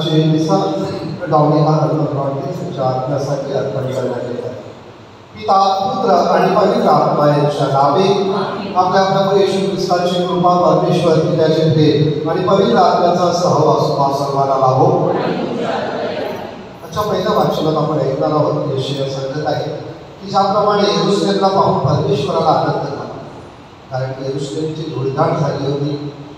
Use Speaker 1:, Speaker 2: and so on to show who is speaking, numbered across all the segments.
Speaker 1: दिवसा गावणीला हरवण्यासाठी तुमच्या आत्म्यासाठी अर्पण करण्यात येत आहे. पिता पुत्र आणि पवित्र आत्मा यांच्या नावे आपल्या प्रभू येशू ख्रिस्ताची कृपा, परमेश्वर पित्याचे प्रेम आणि पवित्र आत्म्याचा सहवास तुम्हा सर्वांना लाभो. आजच्या पहिल्या वाचनात आपण ऐकणार आहोत. यशया सांगत आहे की ज्याप्रमाणे यरूशलेमला पाहून परमेश्वराला आनंद झाला, कारण यरूशलेमची धुळधाण झाली होती.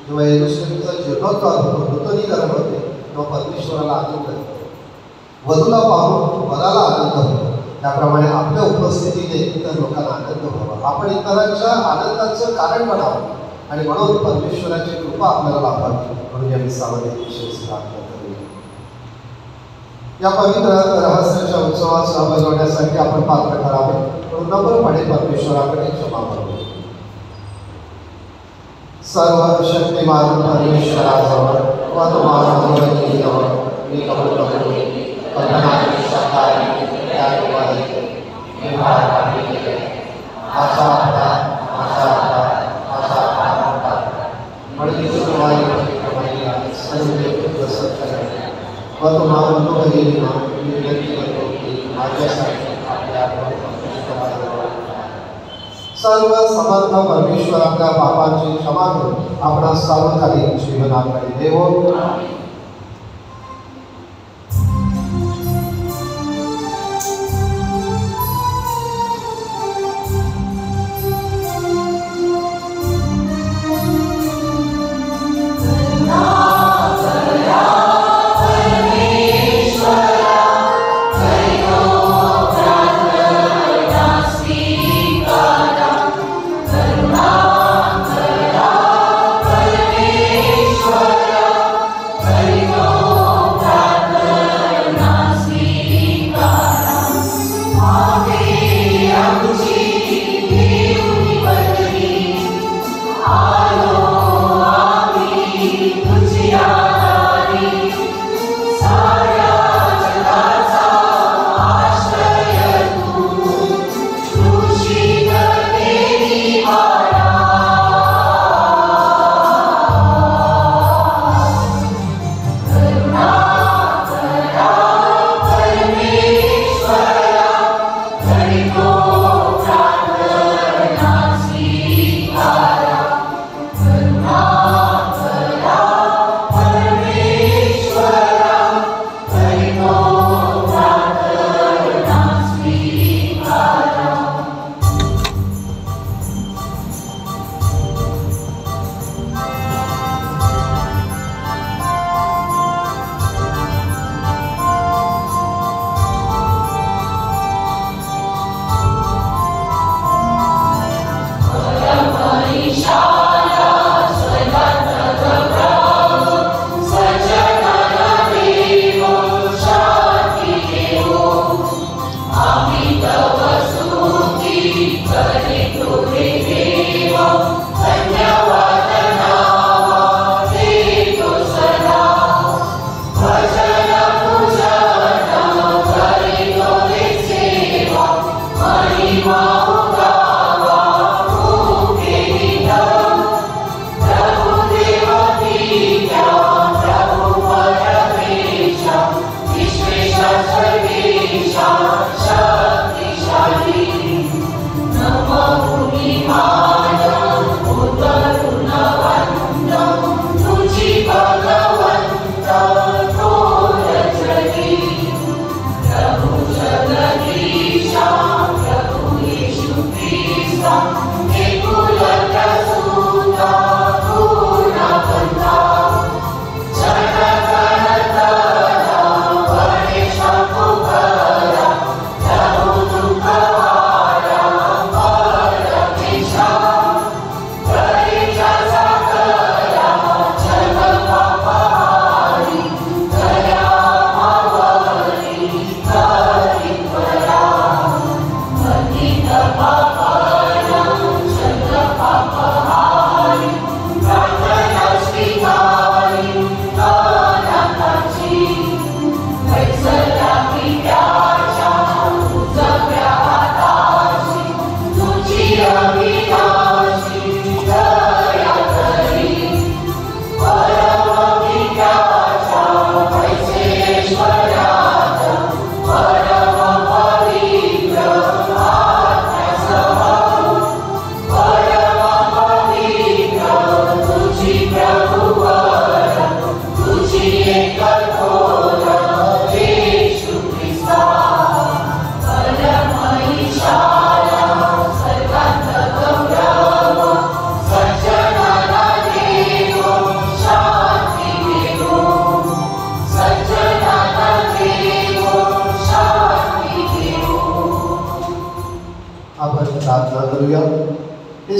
Speaker 1: जेव्हा यरूशलेमचं जीर्णोद्धार होतं, नूतनीकरण होते, तेव्हा परमेश्वराला आनंद होतो. वधूला पाहून वराला आनंद होतो. त्याप्रमाणे आपल्या उपस्थितीने इतर लोकांना आनंद व्हावा, आपण इतरांच्या आनंदाचं कारण बनावं आणि म्हणून परमेश्वराची कृपा आपल्याला लाभावी. म्हणून या विसामध्ये विशेष प्रार्थना करूया. या पवित्र रहस्याच्या उत्सवात सहभागी होण्यासाठी आपण पात्र करावे, म्हणून नम्रपणे परमेश्वराकडे क्षमा मागूया. सर्व शक्तिमान परमेश्वराजवळ व तुम्हाला मी कबूल करतो. सर्व समर्थ परमेश्वर आपल्या पापांची क्षमा करून आपणा सार्वकालिक जीवनाकडे देवो.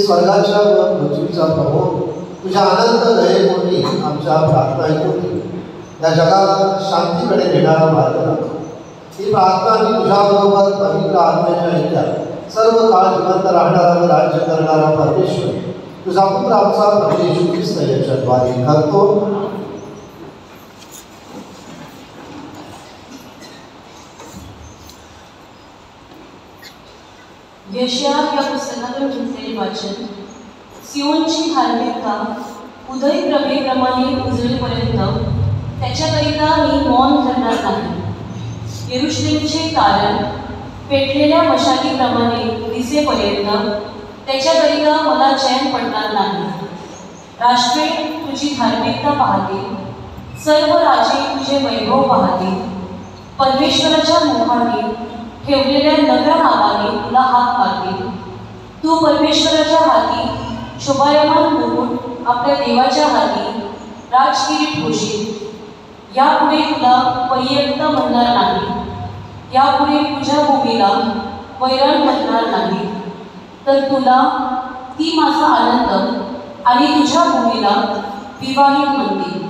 Speaker 1: स्वर्गाच्या व पृथ्वीचा प्रभू, तुझ्या आनंद दयेपोटी आमच्या प्रार्थना ऐकून घे. या जगाला शांतीकडे नेणारा मार्ग दाखव. ही प्रार्थना मी तुझ्याबरोबर पवित्र आत्म्याच्या ऐक्यात सर्व काळ जिवंत राहणारा व राज्य करणारा परमेश्वर तुझा पुत्र आमचा प्रभू येशू ख्रिस्त याच्याद्वारे करतो.
Speaker 2: यशया या पुस्तकातून घेतलेले वाचन. सियोनची धार्मिकता उदय प्रभेप्रमाणे उजळेपर्यंत त्याच्याकरिता मी मौन धरणार नाही. येरुशलेमचे तारण पेटलेल्या मशालीप्रमाणे दिसेपर्यंत त्याच्याकरिता मला चैन पडणार नाही. राष्ट्रे तुझी धार्मिकता पाहतील, सर्व राजे तुझे वैभव पाहतील. परमेश्वराच्या मुखाने ठेवलेल्या नव्या नावाने तुला हात मारतील. तू परमेश्वराच्या हाती शोभायमान मुकुट, आपल्या देवाच्या हाती राजकिरीट होशील. यापुढे तुला पर्यंत म्हणणार नाही, यापुढे तुझ्या भूमीला वैरण म्हणणार नाही. तर तुला ती माझा आनंद आणि तुझ्या भूमीला विवाहित म्हणतील.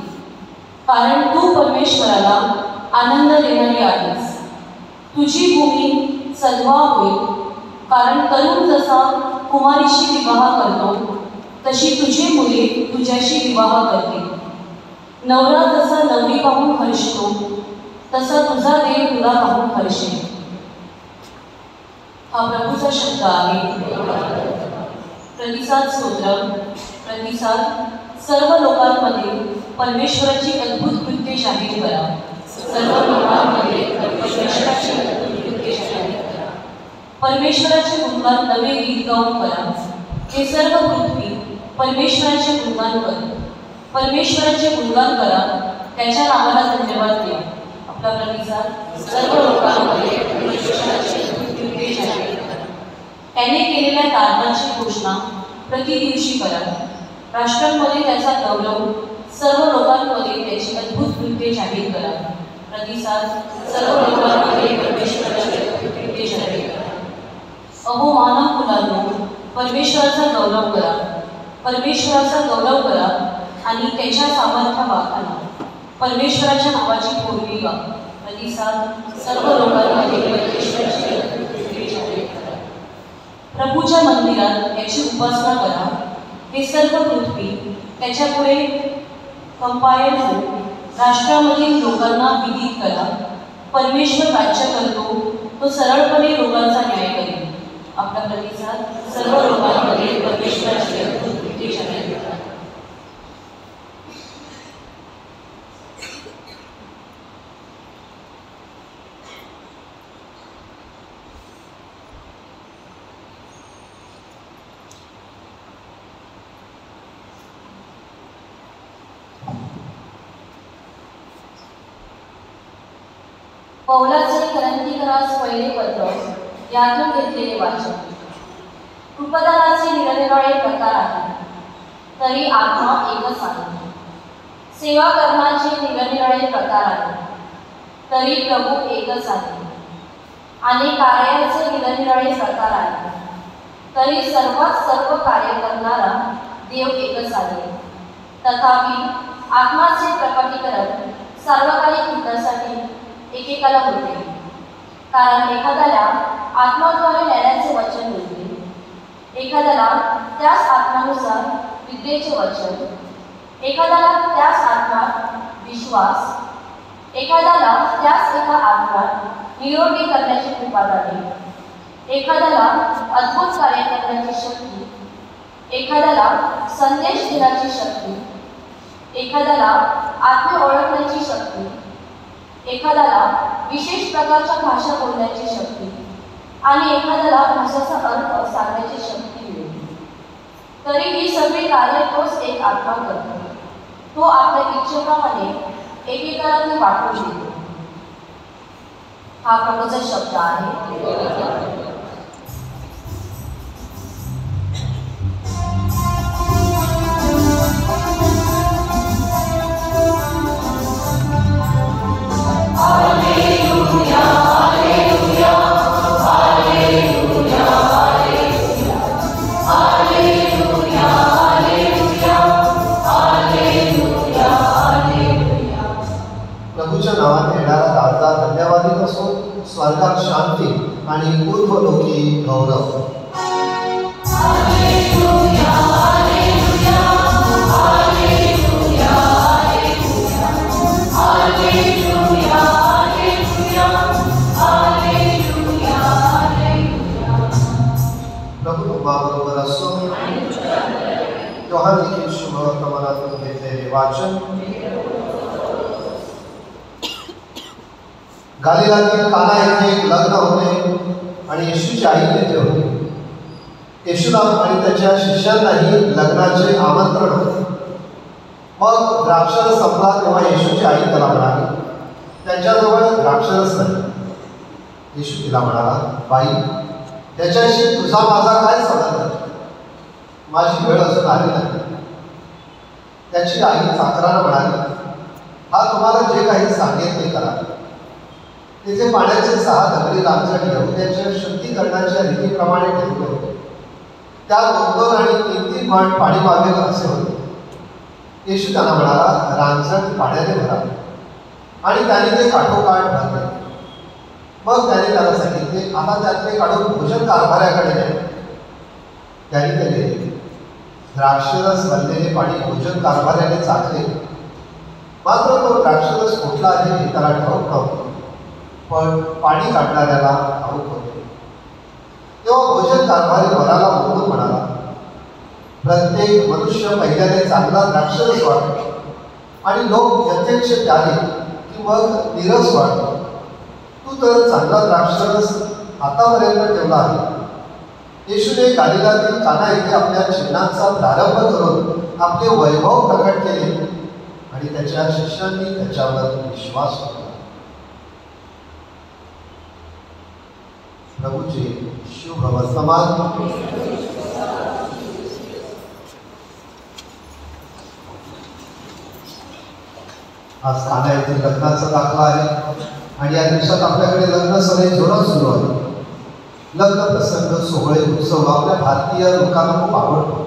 Speaker 2: कारण तू परमेश्वराला आनंद देणारी आहेस. तुझी भूमी सद्वा होईल, कारण तरुण जसा कुमारीशी विवाह करतो तशी तुझी मुले तुझ्याशी विवाह करतील. नवरा जसा नवरी पाहून हर्षतो तसा तुझा देव तुला पाहून हर्षेल. हा प्रभूचा शब्द आहे. प्रतिसाद स्तोत्र. प्रतिसाद. सर्व लोकांमध्ये परमेश्वराची अद्भुत कृत्ये जाहीर करा. सर्व लोकांमध्ये परमेश्वराची अद्भुत कृत्ये जाहीर करा. परमेश्वराचे गुणगान नवे गीत गाऊन करा. हे सर्व पृथ्वी परमेश्वराचे गुणगान कर. परमेश्वराचे गुणगान करा, त्याच्या नावाला धन्यवाद द्या. आपला प्रतिसाद. सर्व लोकांमध्ये परमेश्वराची अद्भुत कृत्ये जाहीर करा. त्याने केलेल्या कारणाची घोषणा प्रतिदिवशी करा. राष्ट्रांमध्ये त्याचा गौरव, सर्व लोकांमध्ये त्याची अद्भुत कृत्ये जाहीर करा. प्रतिसाद. सर्व लोकांमध्ये परमेश्वराची अद्भुत कृत्ये जाहीर करा. अहो मानव मुलांनो, परमेश्वराचा गौरव करा. परमेश्वराचा गौरव करा आणि त्याच्या सामर्थ्या वाखाणा. परमेश्वराच्या नावाची पोरवी गा. प्रतिसाद. सर्व लोकांमध्ये परमेश्वराची अद्भुत कृत्ये जाहीर करा. प्रभूच्या मंदिरात याची उपासना करा. हे सर्व पृथ्वी त्याच्यापुढे कंपायल हो. राष्ट्रामधील लोकांना विदित करा. परमेश्वर राज्य करतो, तो सरळपणे लोकांचा न्याय करेल. आपला प्रतिसाद. सर्व लोकांमध्ये परमेश्वराची अद्भुत कृत्ये जाहीर करा.
Speaker 3: पौलाचे करंथीकरास पहिले पत्र यातून घेतलेले वाचन. कृपादानाचे निरनिराळे प्रकार आहेत, तरी आत्मा एकच आहे. सेवा करण्याचे निरनिराळे प्रकार आहेत, तरी प्रभू एकच आहे. आणि कार्याचे निरनिराळे प्रकार आहेत, तरी सर्वात सर्व कार्य करणारा देव एकच आहे. तथापि आत्माचे प्रकटीकरण सार्वकालिक हितासाठी एकेकाला होते. कारण एखाद्याला आत्माद्वारे ज्ञानाचे वचन मिळते, एखाद्याला त्याच आत्म्यानुसार विद्येचे वचन, एखाद्याला त्याच आत्म्यात विश्वास, एखाद्याला त्याच एका आत्म्यात निरोगी करण्याची कृपादाने, एखाद्याला अद्भुत कार्य करण्याची शक्ती, एखाद्याला संदेश देण्याची शक्ती, एखाद्याला आत्मे ओळखण्याची शक्ती, एखाद्याला विशेष प्रकारच्या भाषा बोलण्याची शक्ती आणि एखाद्याला भाषेचा अर्थ सांगण्याची शक्ती मिळते. तरी ही सगळी कार्य तोच एक आत्मा करतो. तो आपल्या इच्छेप्रमाणे एकेकाला ती वाटून देतो. हा प्रभूचा शब्द आहे.
Speaker 4: Hallelujah, hallelujah, hallelujah, hallelujah.
Speaker 1: नावाने येणारा राजा धन्यवादित असो. स्वर्गात शांती आणि ऊर्ध्वलोकी गौरव. प्रभू तुम्हाबरोबर असो. योहान लिखित शुभ वर्तमानातून घेतलेले वाचन. गलिलातील काना येथे एक लग्न होते आणि येशूची आई तेथे होती. येशूला आणि त्याच्या शिष्यांनाही लग्नाचे आमंत्रण होते. मग द्राक्षरस संपला तेव्हा येशूची आई त्याला म्हणाली, त्यांच्याजवळ द्राक्षरस नाही. येशू तिला म्हणाला, बाई, त्याच्याशी तुझा माझा काय संबंध? माझी वेळ अजून आली नाही. त्याची आई चाकराला म्हणाली, हा तुम्हाला जे काही सांगेल ते करा. तिथे पाण्याचे 6 दगडी लांचण यहुद्याच्या शुद्धीकरणाच्या रीतीप्रमाणे ठेवले होते. त्या 2 आणि 3 मांड पाणी मागेल असे होते. येशू त्यांना म्हणाला, रांजण पाण्याने भरा. आणि त्याने ते काठोकाठ भरले. मग त्याने त्याला सांगितले, आता त्यातले काढून भोजन कारभाऱ्याकडे द्या. त्याने ते दिले. द्राक्षरस भरलेले पाणी भोजन कारभाऱ्याने चाकले. मात्र तो द्राक्षरस कुठला आहे हे त्याला ठाऊक नव्हते, पण पाणी काढणाऱ्याला ठाऊक होते. तेव्हा भोजन कारभारी वराला बोलून म्हणाला, प्रत्येक मनुष्य पहिल्याने चांगला द्राक्षरस वाढतो आणि लोक यथेच्छ प्याले की मग नीरस वाढतो. तू तर चांगला द्राक्षरस आतापर्यंत ठेवला आहे. येशूने गलिलातील काना येथे आपल्या चिन्हांचा प्रारंभ करून आपले वैभव प्रकट केले आणि त्याच्या शिष्यांनी त्याच्यावर विश्वास ठेवला. प्रभूचे शुभ वर्तमान. आज काना येथे लग्नाचा दाखला आहे आणि या दिवसात आपल्याकडे लग्न सगळे जोरात सुरू आहे. लग्न प्रसंग, सोहळे, उत्सव आपल्या भारतीय लोकांना खूप आवडतो.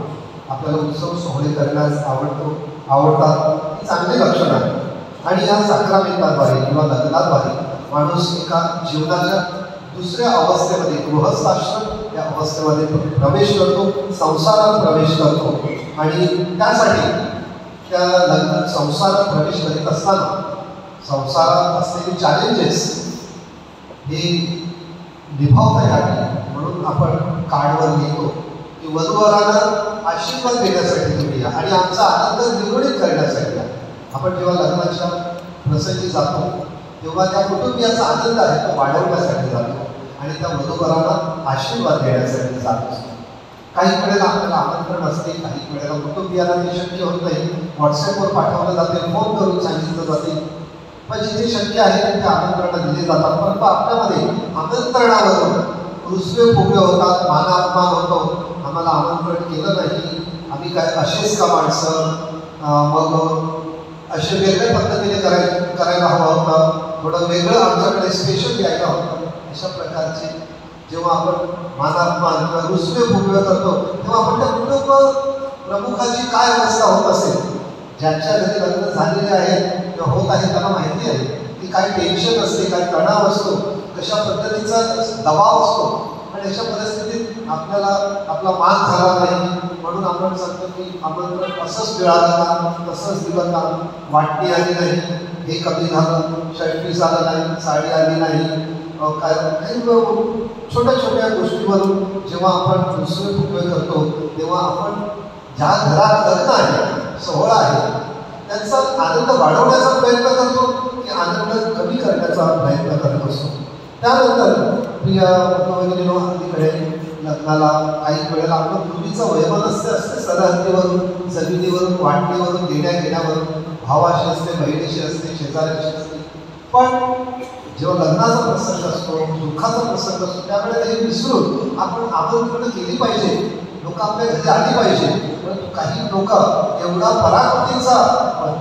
Speaker 1: आपल्याला उत्सव सोहळे करण्यास आवडतात. ही चांगली लक्षण आहे. आणि या साक्रामेंटाद्वारे किंवा लग्नाद्वारे माणूस एका जीवनाच्या दुसऱ्या अवस्थेमध्ये, गृहस्थाश्रम या अवस्थेमध्ये प्रवेश करतो, संसारात प्रवेश करतो. आणि त्यासाठी त्या लग्न संसारात प्रवेश करीत असताना संसारात असलेली चॅलेंजेस हे निभावता यावी म्हणून आपण कार्डवर लिहितो की वधूवरांना आशीर्वाद देण्यासाठी तुम्ही या आणि आमचा आनंद द्विगुणित करण्यासाठी या. आपण जेव्हा लग्नाच्या प्रसंगी जातो तेव्हा त्या कुटुंबियाचा आनंद आहे तो वाढवण्यासाठी जातो आणि त्या वधूवरांना आशीर्वाद देण्यासाठी जात असतो. काही वेळेला आपल्याला आमंत्रण असते, काही वेळेला कुटुंबियांना ते शक्य होत नाही, व्हॉट्सअपवर पाठवलं जाते, फोन करून सांगितलं जाते. पण जिथे शक्य आहे तिथे आमंत्रणं दिली जातात. परंतु आपल्यामध्ये आमंत्रणावरून रुसवे फुगवे होतात, मानापमान होतो. आम्हाला आमंत्रण केलं नाही, आम्ही काय असेच का माणसं, मग असे वेगळ्या पद्धतीने करायला हवं होतं, थोडं वेगळं आमच्याकडे स्पेशल यायला होतं. अशा प्रकारचे जेव्हा आपण मानापमान किंवा रुसवे फुगवे करतो तेव्हा आपण त्या कुटुंब प्रमुखाची काय अवस्था होत असेल. ज्यांच्या घरी लग्न झालेले आहेत किंवा होत आहे त्यांना माहिती आहे की काय टेन्शन असते, काय तणाव असतो, कशा पद्धतीचा दबाव असतो. आणि अशा परिस्थितीत आपल्याला आपला मान झाला नाही म्हणून आपण सांगतो की आमंत्रण असंच मिळालं का, तसंच दिलं का, वाटणी आली नाही, हे कमी झालं, शर्ट पीस आलं नाही, साडी आली नाही, काय काही छोट्या छोट्या गोष्टीवरून जेव्हा आपण रुसवे फुगवे करतो तेव्हा आपण ज्या घरात लग्न आहे, सोहळा आहे, त्यांचा आनंद वाढवण्याचा प्रयत्न करतो की आनंद कमी करण्याचा प्रयत्न करत असतो. त्यानंतर प्रिय वधूवरील हल्लीकडे लग्नाला काही वेळेला आपलं पूर्वीचं वैमनस्य असते, सरहद्दीवरून, जमिनीवरून, वाटणीवरून, देण्याघेण्यावरून, भावाशी असते, बहिणीशी असते, शेजाऱ्याशी असते. पण जेव्हा लग्नाचा प्रसंग असतो, दुःखाचा प्रसंग असतो, त्यावेळेला हे विसरून आपण आमंत्रण केली पाहिजे, लोक आपल्या घरी आली पाहिजे. परंतु काही लोक एवढा पराकोटीचा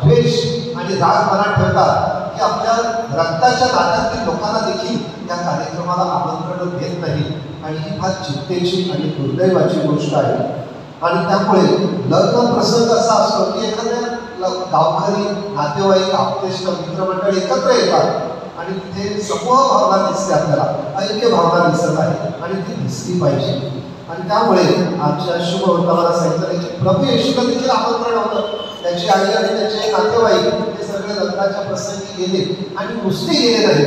Speaker 1: द्वेष आणि राग मनात ठेवतात की आपल्या रक्ताच्या नात्यातील लोकांना देखील या कार्यक्रमाला आमंत्रण देत नाही. आणि ही फार चिंतेची आणि दुर्दैवाची गोष्ट आहे. आणि त्यामुळे लग्न प्रसंग असा असतो की एखाद्या गावकरी, नातेवाईक, आप्तेष्ट, मित्रमंडळ एकत्र येतात आणि तिथे समूह भावना दिसते, आपल्याला ऐक्य भावना दिसत आहे आणि ती दिसली पाहिजे. आणि त्यामुळे आमच्या शुभ वृंदावना सांगितलं प्रभू येशूला देखील आमंत्रण होतं. त्याची आई आणि त्याचे नातेवाईक ते सगळे लग्नाच्या प्रसंगी गेले आणि नुसते गेले नाही,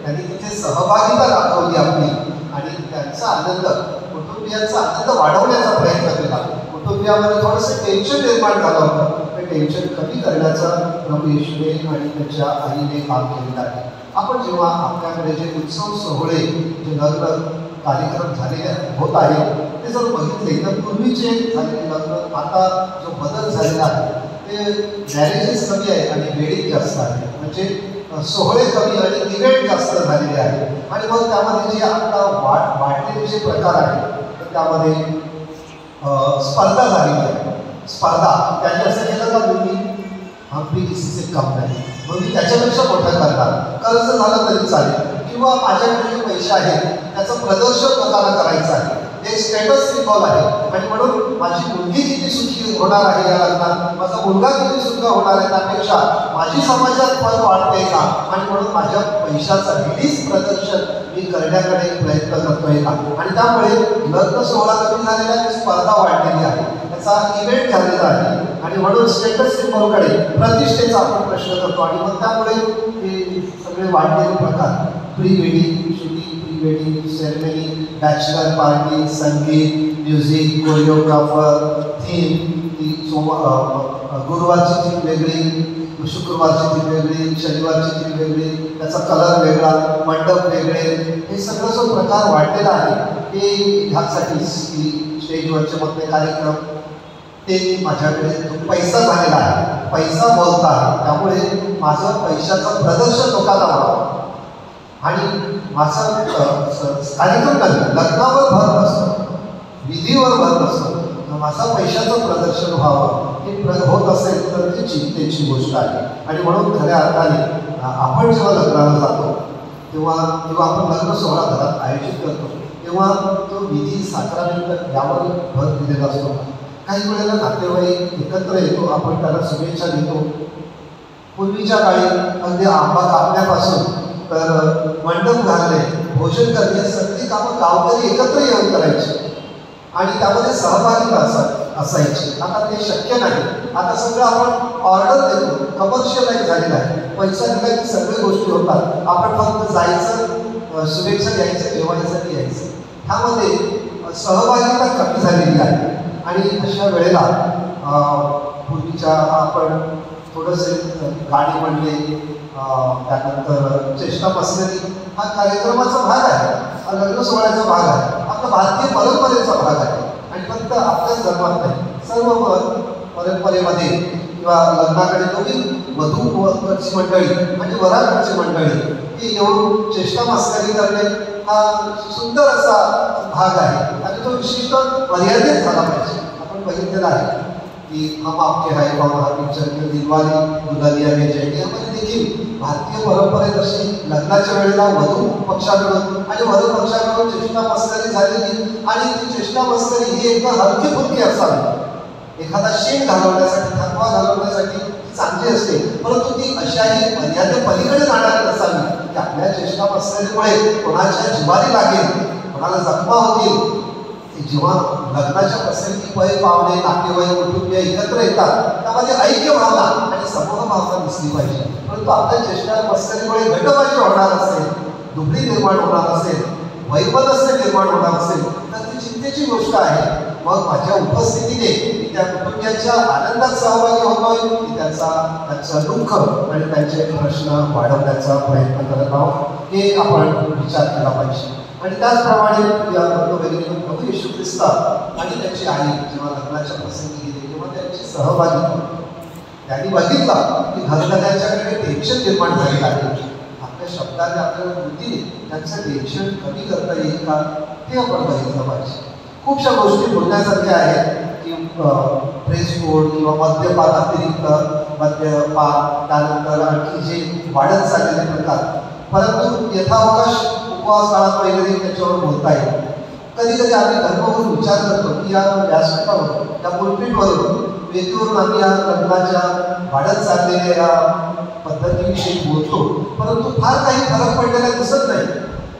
Speaker 1: त्यांनी तिथे सहभागिता दाखवली आपली आणि त्यांचा आनंद, कुटुंबियांचा आनंद वाढवण्याचा प्रयत्न केला. कुटुंबियामध्ये थोडंसं टेन्शन निर्माण झालं होतं, ते टेन्शन कमी करण्याचा प्रभू येशूने आणि त्याच्या आईने काम केलेलं आहे. आपण जेव्हा आपल्याकडे जे उत्सव सोहळे, जे लग्न कार्यक्रम झालेले होत आहे ते जर बघितले तर पूर्वीचे झालेले लग्न, आता जो बदल झालेला आहे ते मॅरेजेस कमी आहे आणि वेडिंग जास्त आहे. म्हणजे सोहळे कमी आणि इव्हेंट जास्त झालेले आहे. आणि मग त्यामध्ये जे आता वाढलेले जे प्रकार आहेत तर त्यामध्ये स्पर्धा झालेली आहे. स्पर्धा त्यांनी असं केलं का तुम्ही हम भी किसी से कम नाही, मग मी त्याच्यापेक्षा मोठं करणार, कर्ज झालं तरी चालेल, किंवा माझ्याकडे जे पैसे आहेत त्याचं प्रदर्शन लोकांना करायचं आहे, ते स्टेटस सिम्बॉल आहे. आणि म्हणून माझी मुलगी किती सुखी होणार आहे या लग्नात, माझा मुलगा किती सुखी होणार आहे त्यापेक्षा माझी समाजात पद वाढते का, आणि म्हणून माझ्या पैशाचं रिलीज प्रदर्शन मी करण्याकडे प्रयत्न करतोय का. आणि त्यामुळे लग्न सोहळा कमी झालेला आहे, स्पर्धा वाढलेली आहे, त्याचा इव्हेंट झालेला आहे. आणि म्हणून स्टेटस सिम्बॉलकडे, प्रतिष्ठेचा आपण प्रश्न करतो. आणि मग त्यामुळे हे सगळे वाढलेले प्रकार, pre wedding shooting, pre wedding ceremony, bachelor party, संगीत, म्युझिक, कोरिओग्राफर, थीम, ती गुरुवारची थीम वेगळी, शुक्रवारची थीम वेगळी, शनिवारची थीम वेगळी, त्याचा कलर वेगळा, मंडप वेगळे, हे सगळं जो प्रकार वाढलेला आहे ते ह्यासाठीच की स्टेजवरचे मोठे कार्यक्रम ते माझ्याकडे पैसा झालेला आहे, पैसा बोलता आहे, त्यामुळे माझं पैशाचं प्रदर्शन लोकांना व्हावं आणि माझं कार्यक्रम लग्नावर भर नसतं, विधीवर भर नसतं, माझा पैशाचं प्रदर्शन व्हावं हे होत असेल तर ती चिंतेची गोष्ट आहे. आणि म्हणून खऱ्या अर्थाने आपण जेव्हा लग्नाला जातो तेव्हा आपण लग्न सोहळा घरात आयोजित करतो तेव्हा तो विधी साखरानंतर यावर भर दिलेला असतो. काही वेळेला नातेवाईक एकत्र येतो, आपण त्याला शुभेच्छा देतो. पूर्वीच्या काळी अगदी आंबा कापण्यापासून तर मंडप घालणे, भोजन करणे, सगळी कामं गावकरी एकत्र येऊन करायची आणि त्यामध्ये सहभागिता असायची. आता ते शक्य नाही. आता सगळं आपण ऑर्डर देतो, कमर्शियलाइज झालेलं आहे. पैसा दिला की सगळ्या गोष्टी होतात. आपण फक्त जायचं, शुभेच्छा द्यायचं, जेवायचं, यायचं. ह्यामध्ये सहभागिता कमी झालेली आहे. आणि अशा वेळेला पूर्वीच्या आपण थोडंसं गाणी म्हणले, त्यानंतर चेष्टा मस्करी हा कार्यक्रमाचा भाग आहे, हा लग्न सोहळ्याचा भाग आहे, आपल्या भारतीय परंपरेचा भाग आहे. आणि फक्त आपल्याच धर्मात नाही, सर्व परंपरेमध्ये किंवा लग्नाकडे दोन्ही वधूकडची मंडळी म्हणजे वराकडची मंडळी ही येऊन चेष्टा मस्करी करणे हा सुंदर असा भाग आहे आणि तो विशिष्ट मर्यादित झाला पाहिजे. आपण बघितलेलं आहे की हम आपके है कौन हा पिक्चर किंवा दिलवाली दुल्हनिया ले जाएगी यामध्ये देखील भारतीय परंपरेत अशी लग्नाच्या वेळेला वधू पक्षाकडून आणि वधू पक्षाकडून चेष्टा मस्करी झालेली आणि ती चेष्टा मस्करी ही एकदम हलकी फुलकी असावी. एखादा शीण घालवण्यासाठी, थकवा घालवण्यासाठी चांगली असते, परंतु ती अशाही मर्यादे पलीकडे जाणार नसावी की आपल्या चेष्टा मस्करीमुळे कोणाच्या जिवारी लागेल, कोणाला जखमा होतील. जेव्हा लग्नाच्या प्रसंगी पै पाहुणे, नातेवाईक, कुटुंबीय एकत्र येतात त्यामध्ये ऐक्य भावना आणि समूह भावना दिसली पाहिजे. परंतु आपल्या चेष्टा मस्करीमुळे गटबाजी होणार असेल, दुबळी निर्माण होणार असेल, वैमनस्य निर्माण होणार असेल तर ती चिंतेची गोष्ट आहे. मग माझ्या उपस्थितीने मी त्या कुटुंबियांच्या आनंदात सहभागी होतोय की त्यांचं दुःख आणि त्यांचे प्रश्न वाढवण्याचा प्रयत्न करत आहोत हे आपण विचार केला पाहिजे. आणि त्याचप्रमाणे प्रभू येशू ख्रिस्त आणि त्याची आई जेव्हा लग्नाच्या प्रसंगी गेले तेव्हा त्यांची सहभागी त्यांनी बघितला की घरगड्यांच्याकडे टेन्शन निर्माण झालेलं आहे. आपल्या शब्दाने, आपल्या बुद्धीने त्यांचं टेन्शन कमी करता येईल का ते आपण बघितलं पाहिजे. खूपशा गोष्टी बोलण्यासारख्या आहेत की प्रेस कोड किंवा मद्यपान, अतिरिक्त मद्यपान, त्यानंतर आणखी जे वाढत चाललेले प्रकार, परंतु यथावकाश उपवास काळात वगैरे त्याच्यावर बोलता येईल. कधी कधी आम्ही धर्मावरून विचार करतो की या व्यासपीठावर, या पुलपीठवरून वेदीवरून आम्ही या लग्नाच्या वाढत चाललेल्या या पद्धतीविषयी बोलतो, परंतु फार काही फरक पडलेला दिसत नाही.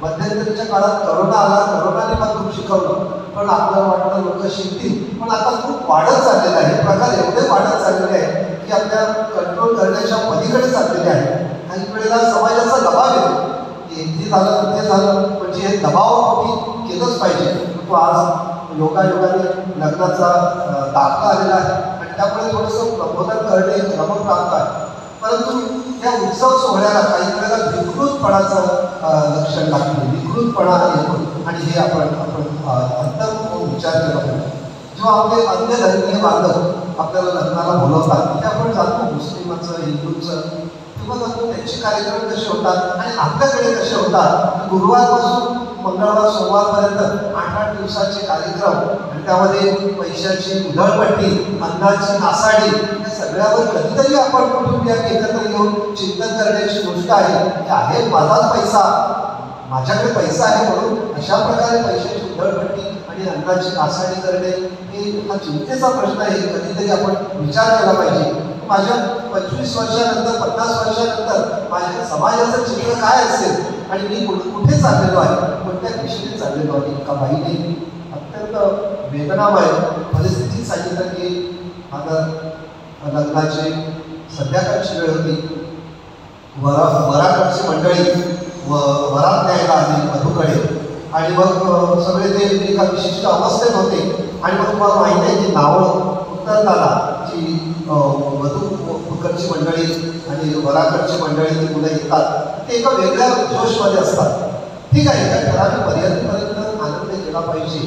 Speaker 1: मध्यंतरीच्या काळात करोना आला, करोनाने पण खूप शिकवलं, पण आपल्याला वाटतं लोक शिकतील, पण आता खूप वाढत चाललेलं आहे. प्रकार एवढे वाढत चाललेले आहे की आपल्या कंट्रोल करण्याच्या पलीकडे चाललेले आहे. काही वेळेला समाजाचा दबाव येतो की इथे झालं तिथे झालं, म्हणजे हे दबावापोटी केलंच पाहिजे. तो आज योगायोगाने लग्नाचा दाखला आलेला आहे आणि त्यामुळे थोडंसं प्रबोधन करणे क्रमप्राप्त आहे. परंतु या उत्सव सोहळ्याला काही वेळेला विकृतपणाचं लक्षण लागतं, विकृतपणा येतो आणि हे आपण अंतर विचार केला पाहिजे. जेव्हा आपले अन्य धर्मीय बांधव आपल्याला लग्नाला बोलवतात ते आपण जातो, मुस्लिमाचं हिंदूचं, तेव्हा जातो त्यांचे कार्यक्रम कसे होतात आणि आपल्याकडे कसे होतात. गुरुवारपासून मंगळवार सोमवारपर्यंत 8-8 दिवसाचे कार्यक्रम आणि त्यामध्ये पैशाची उधळपट्टी, अन्नाची नासाडी, या सगळ्यावर कधीतरी आपण कुटुंबीय एकत्र येऊन चिंतन करण्याची गोष्ट आहे की आहे माझाच पैसा, माझ्याकडे पैसा आहे म्हणून अशा प्रकारे पैशाची उधळपट्टी आणि अन्नाची नासाडी करणे हे हा चिंतेचा प्रश्न आहे. कधीतरी आपण विचार केला पाहिजे. माझ्या 25 वर्षानंतर 50 वर्षानंतर माझ्या समाजाचं चित्र काय असेल आणि मी कुठे चाललेलो आहे, कोणत्या दिशेने चाललेलो आहे. एका बाईने अत्यंत वेदनामय परिस्थितीत सांगितलं की माझं लग्नाची संध्याकाळची वेळ होती, वराकडची मंडळी वरात न्यायला आली वधूकडे आणि मग सगळे ते एका विशिष्ट अवस्थेत होते आणि मग तुम्हाला माहिती आहे की नावं उत्तरताना जी वधूकडची मंडळी आणि वराकडची मंडळी ती मुलं येतात ते एका वेगळ्या जोशमध्ये असतात. ठीक आहे, त्या ठराविक मर्यादेपर्यंत आनंद केला पाहिजे,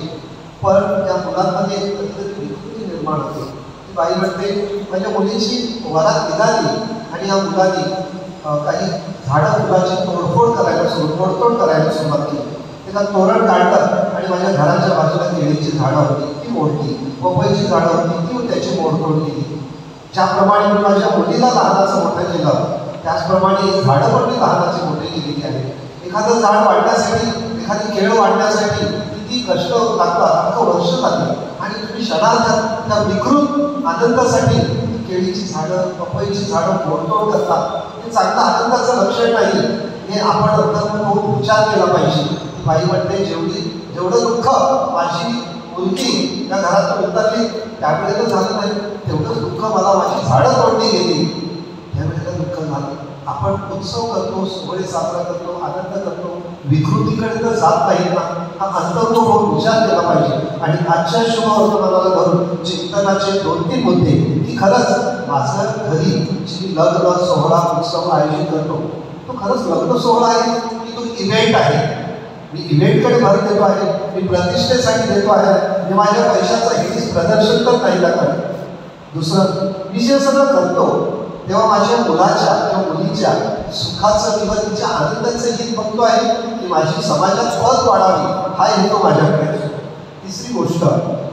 Speaker 1: पण त्या मुलांमध्ये कधीतरी विकृती निर्माण होते. ती बाई म्हणते माझ्या मुलीची वरात निघाली आणि या मुलांनी काही झाडं फुलाची तोडफोड करायला सुरुवात केली. त्याला तोरण काढलं आणि माझ्या घराच्या बाजूला केळीची झाडं होती ती मोडली, पपईची झाडं होती ती त्याची मोडतोड केली. ज्याप्रमाणे मी माझ्या मुलीला लहानाचं मोठं केलं त्याचप्रमाणे झाडं पण मी लहानाची मोठी केलेली आहे. एखादं झाड वाढण्यासाठी, एखादी केळ वाढण्यासाठी किती कष्ट लागतात, अख्खं वर्ष लागते आणि तुम्ही क्षणार्धात त्या विकृत आनंदासाठी केळीची झाडं, पपईची झाडं मोडतोड करतात. हे चांगलं आनंदाचं लक्षण नाही. हे आपण खूप विचार केला पाहिजे. बाई म्हणते जेवढं दुःख माझी मुलगी त्या घरातून उतरली त्यावेळेला झालं नाही, तेवढं दुःख मला माझी झाडं तोडली गेली त्यावेळेला दुःख झालं. आपण उत्सव करतो, सोहळे साजरा करतो, आनंद करतो, विकृतीकडे तर जात नाही ना. हा अंतर्मुख होऊन विचार केला पाहिजे. आणि आजच्या शुभ वर्तमानाला धरून चिंतनाचे 2-3 मुद्दे की खरंच माझं घरी जी लग्न सोहळा उत्सव आयोजित करतो तो खरंच लग्न सोहळा आहे की तो इव्हेंट आहे. मी इव्हेंटकडे भर देतो आहे, मी प्रतिष्ठेसाठी देतो आहे, मी माझ्या पैशाचं हेच प्रदर्शन तर नाही करत. दुसरं, मी जे सगळं करतो तेव्हा माझ्या मुलाच्या किंवा मुलीच्या सुखाचं किंवा तिच्या आनंदाचं हित बघतो आहे की माझी समाजात पत वाढावी हा हेतू माझ्याकडे असतो. तिसरी गोष्ट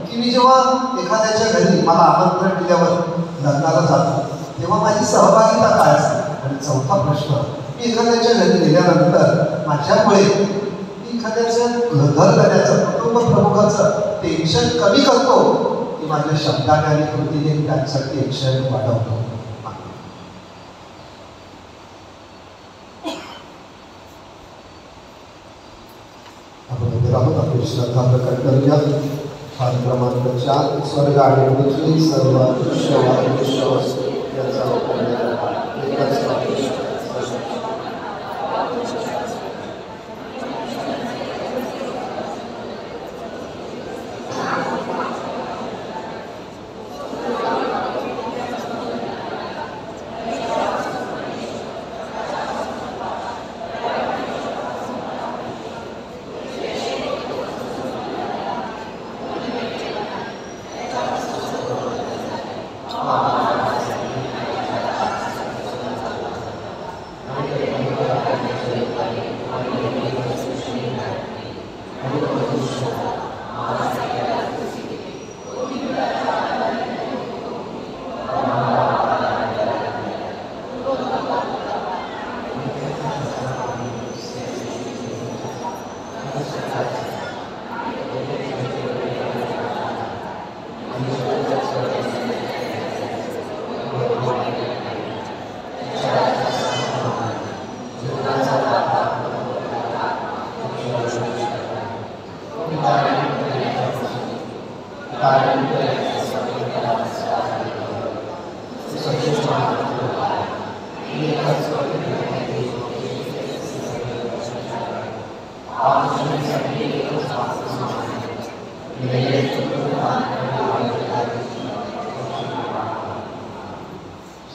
Speaker 1: की मी जेव्हा एखाद्याच्या घरी मला आमंत्रण दिल्यावर लग्नाला जातो तेव्हा माझी सहभागिता काय असते. आणि चौथा प्रश्न, मी एखाद्याच्या घरी गेल्यानंतर माझ्यामुळे एखाद्याचं घर करण्याचं, कुटुंब प्रमुखाचं टेन्शन कमी करतो की माझ्या शब्दाने आणि कृतीने त्यांचं टेन्शन वाढवतो. आपण राहून आपली श्रद्धा प्रकट करूया. पाठ क्रमांक 4, स्वर्ग आणि पृथ्वी सर्व याचा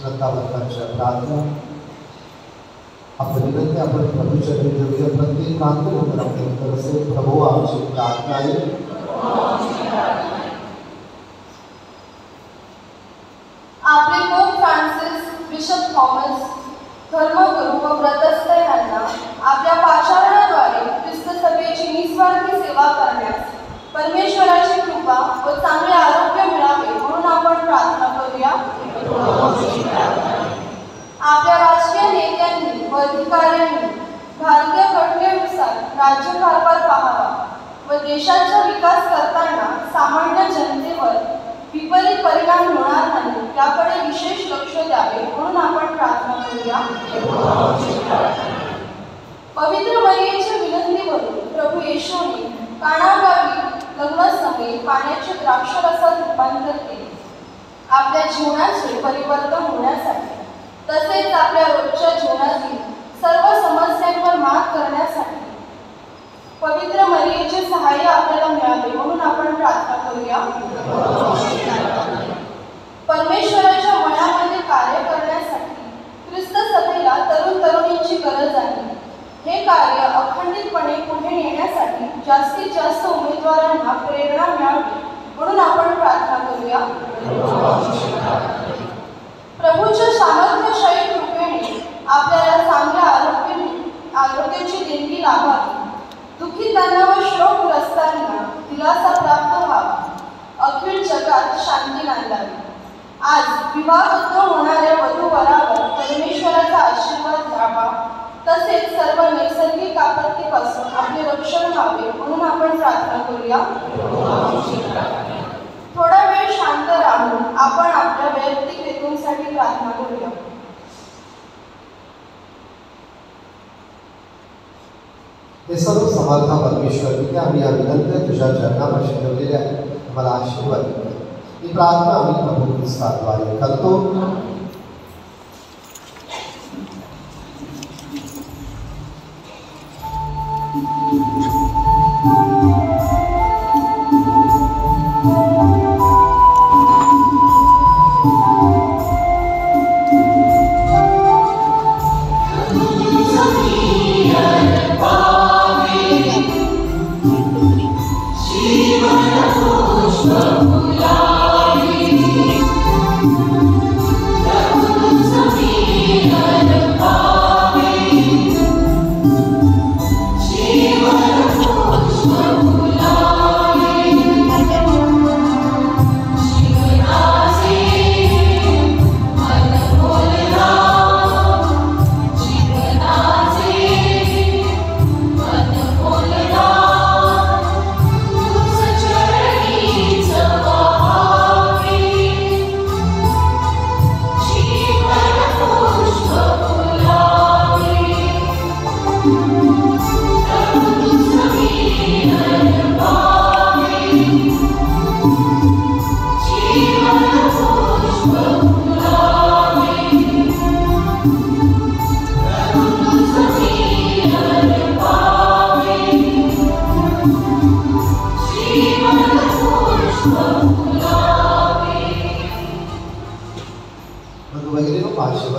Speaker 1: श्रद्धावंतांच्या प्रार्थना आपण विनंती आपण प्रभूच्या देऊया. प्रत्येक प्रार्थना असे प्रभू आमची प्रार्थना आहे.
Speaker 4: आपले पोप फ्रान्सिस, बिशप थॉमस, धर्मगुरू व व्रतस्थ यांना आपल्या पाचारणाद्वारे ख्रिस्त सभेची निस्वार्थी सेवा करण्यास परमेश्वराची कृपा व चांगले आरोग्य मिळावे म्हणून आपण प्रार्थना करूया. आपल्या राजकीय नेत्यांनी व अधिकाऱ्यांनी भारतीय घटनेनुसार राज्यकारभार पाहावा व देशाचा विकास करताना सामान्य जनतेवर विपरीत परिणाम होणार नाही याकडे विशेष लक्ष द्यावे म्हणून आपण प्रार्थना करूया. पवित्र मरियेच्या विनंतीवरून प्रभू येशूने कानागावी लग्नसमयी पाण्याचे द्राक्षरसात रूपांतर केले. आपल्या जीवनाचे परिवर्तन होण्यासाठी तसेच आपल्या रोजच्या जीवनातील सर्व समस्यांवर मात करण्यासाठी पवित्र मरियेचे सहाय्य आपल्याला मिळावे म्हणून आपण प्रार्थना करूया. परमेश्वराच्या मनामध्ये कार्य करण्यासाठी ख्रिस्त सभेला तरुण तरुणींची गरज आहे. हे कार्य अखंडितपणे पुढे नेण्यासाठी जास्तीत जास्त उमेदवारांना प्रेरणा मिळावी म्हणून आपण प्रार्थना करूया. प्रभूच्या सामर्थ्यशाही कृपेने आपल्याला चांगल्या आरोग्याची देणगी लाभावी. दुःखितांना व शोकग्रस्तांना दिलासा प्राप्त व्हावा. अखिल जगात शांती नांदावी. आज विवाहबद्ध होणाऱ्या वधूवरावर परमेश्वराचा आशीर्वाद द्यावा. तसेच सर्व नैसर्गिक आपत्तीपासून आपले रक्षण व्हावे म्हणून आपण प्रार्थना करूया. थोडा वेळ शांत राहून आपण आपल्या वैयक्तिक हेतूंसाठी प्रार्थना करूया.
Speaker 1: हे सर्व समर्थ परमेश्वर की आम्ही या विनंत्या तुझ्या चरणापाशी ठेवलेल्या मला आशीर्वाद दे. ही प्रार्थना आम्ही प्रभू ख्रिस्ताद्वारे करतो.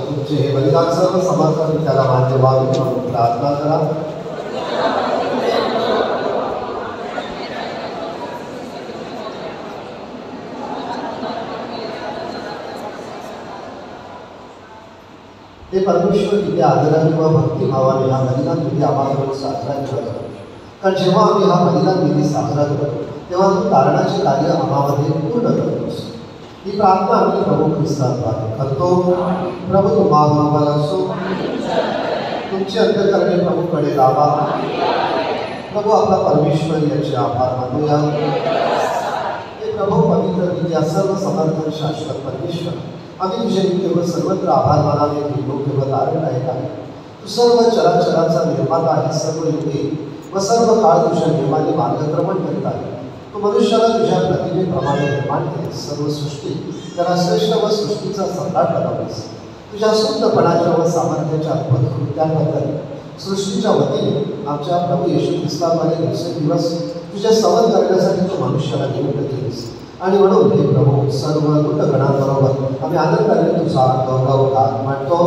Speaker 1: तुमचे हे बलिदान सर्व समर्थ त्याला मान्य व्हावे म्हणून प्रार्थना करा. ते परमेश्वर किती आदराने व भक्तिभावाने हा बलिदान विधी आम्हाला साजरा केला जातो. कारण जेव्हा आम्ही हा बलिदान विधी साजरा करतो तेव्हा तू तारणाचे कार्य आम्हामध्ये पूर्ण करतोस. ही प्रार्थना आम्ही प्रभू ख्रिस्ताद्वारे करतो. प्रभू तुम्हाला असो. तुमचे अंतःकरणे प्रभूकडे लावा. प्रभू आपला परमेश्वर याचे आभार मानूया. हे प्रभू पवित्र विद्या सर्व समर्थ शाश्वत परमेश्वर, आम्ही तुझे नित्य व सर्वत्र आभार मानावे की योग्य व तारणदायक आहे. तू सर्व चराचराचा निर्माता आहे. सर्व युगे व सर्व काळ तुझ्या नियमाने मार्गक्रमण करीत आहे. तू मनुष्याला तुझ्या प्रतिमेप्रमाणे निर्माण केले. सर्व सृष्टी त्याला श्रेष्ठ व सृष्टीचा सम्राट बनवलीस. तुझ्या सुंदरपणाच्या व सामर्थ्याच्या अद्भुत कृत्यांबद्दल सृष्टीच्या वतीने आमच्या प्रभू येशू ख्रिस्ताद्वारे दिवसेंदिवस तुझे स्तवन करण्यासाठी तू मनुष्याला नियुक्त केलीस. आणि म्हणून हे प्रभू सर्व दूतगणांबरोबर आम्ही आनंदाने तुझा गौरव म्हणतो.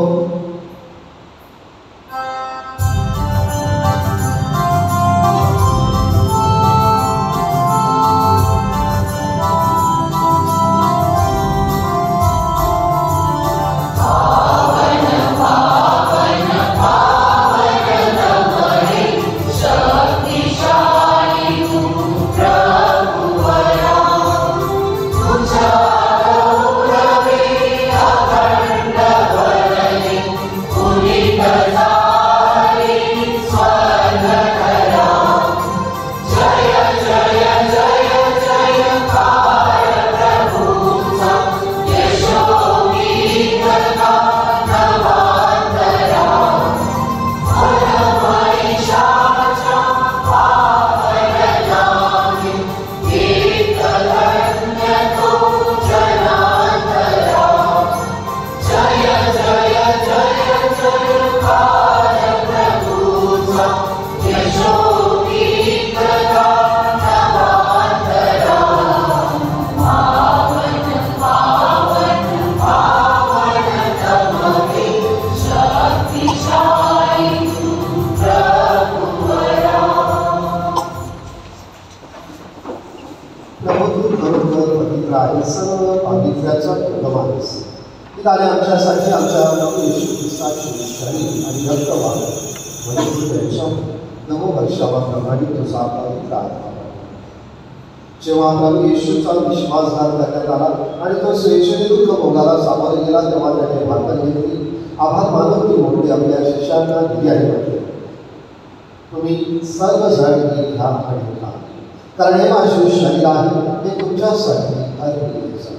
Speaker 1: आमच्यासाठी आमच्या प्रभू येशू ख्रिस्ताची शरीर आणि रक्त वाहन नमो वर्षावा प्रमाणित तुझा पवित्र आत्मा. जेव्हा प्रभू येशूचा विश्वासघात करण्यात आला आणि तो स्वेच्छेने दुःख भोगाला सामोरे गेला तेव्हा त्याने भाकर घेतली, आभार मानून ती मोठी आपल्या शिष्यांना दिली आणि म्हटले, तुम्ही सर्वजण घ्या आणि खा, कारण हे माझे शरीर आहे, हे तुमच्यासाठी अर्पण केले जाईल.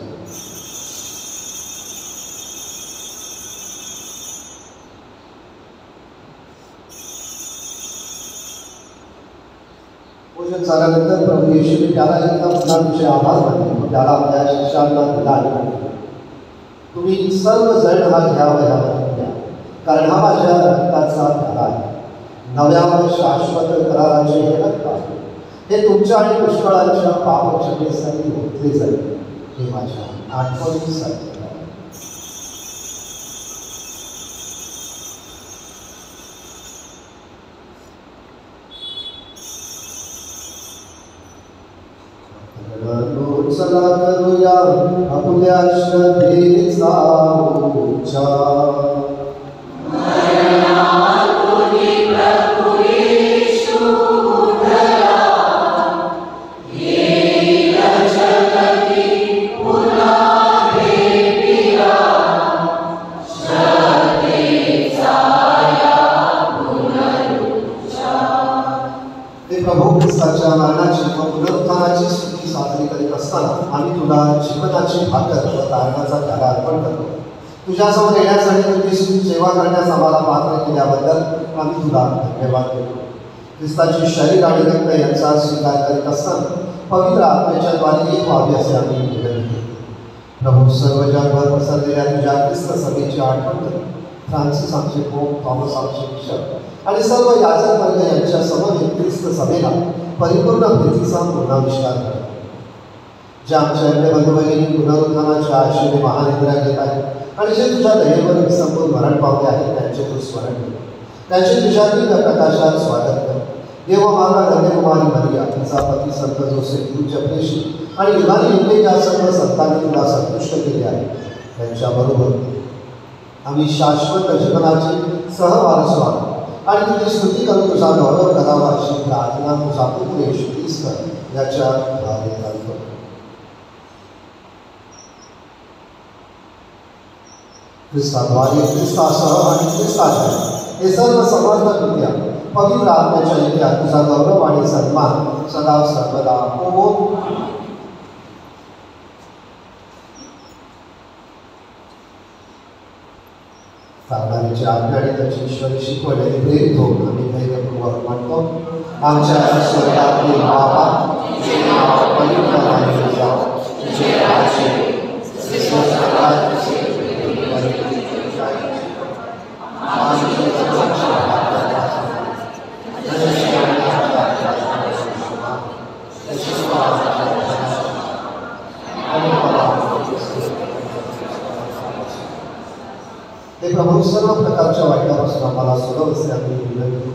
Speaker 1: भोजन झाल्यानंतर प्रभू येशूने त्याला एकदा पुन्हा तुझे आभार मानले, त्याला आपल्या शिष्यांना दिला आणि म्हटले, तुम्ही सर्वजण हा घ्या व ह्यामध्ये घ्या, कारण हा माझ्या रक्ताचा प्याला आहे, नव्या व शाश्वत कराराचे हे रक्त आहे, हे तुमच्या आणि पुष्कळांच्या पापक्षमेसाठी ओतले जाईल, हे माझ्या आठवणीसाठी. चला करूया आपल्या श्रद्धेचा उच्चार. प्रभू ख्रिस्ताच्या मरणाची व पुनरुत्थानाची स्तुती साजरी करीत असताना आम्ही तुला जीवनाची भाकर व तारणाचा त्याला अर्पण करतो. तुझ्यासमोर येण्यासाठी तुझी सेवा करण्यास आम्हाला पात्र केल्याबद्दल आम्ही तुला धन्यवाद देतो. ख्रिस्ताची शरीर आणि रक्त यांचा स्वीकार करीत असताना पवित्र आत्म्याच्या द्वारे एक व्हावे असे आम्ही विनंती. प्रभू सर्व जगभर पसरलेल्या तुझ्या ख्रिस्त सभेची आठवण कर. फ्रान्सिस आमचे पोप, थॉमस आमचे बिशप आणि सर्व याजक वर्ग यांच्या समवेत ख्रिस्त सभेला परिपूर्ण प्रीतीचा पूर्णाविष्कार कर. ज्या आमच्या अन्य बंधुभगिनी पुनरुत्थानाच्या आशेने महानिद्रा घेत आहेत आणि जे तुझ्या दयेवर विसंपून मरण पावले आहेत त्यांचे तू स्मरण कर. त्यांचे तुझ्या दिव्य प्रकाशात स्वागत कर. देवमाता कन्याकुमारी मरिया, तिचा पती संत जोसेफ, तुझ्या प्रेषी आणि युगाने युगे ज्या सर्व संतांनी तुला संतुष्ट केले आहे त्यांच्याबरोबर आम्ही शाश्वत जीवनाची सहवारस व्हावे आणि तुझी स्तुती करून तुझा गौरव करावा अशी प्रार्थना तुझा पुत्र येशू ख्रिस्त याच्या द्वारे करतो. ख्रिस्ताद्वारे, ख्रिस्तासह आणि ख्रिस्ताच्या हे सर्व समर्थ कृत्या पवित्र आत्म्याच्या येत्या तुझा गौरव आणि सन्मान सदा सर्वदा हो. प्रार्थनेची आज्ञा आणि त्याची ईश्वरी शिकवण आणि प्रेरित होऊन आम्ही धैर्यपूर्वक म्हणतो, आमच्या स्वर्गातील बाबा, तुझे नाव पवित्र मानले जाओ, तुझे राज्य ते प्रभू सर्व प्रकारच्या वाईटापासून आम्हाला सोडवसे आम्ही विनंती.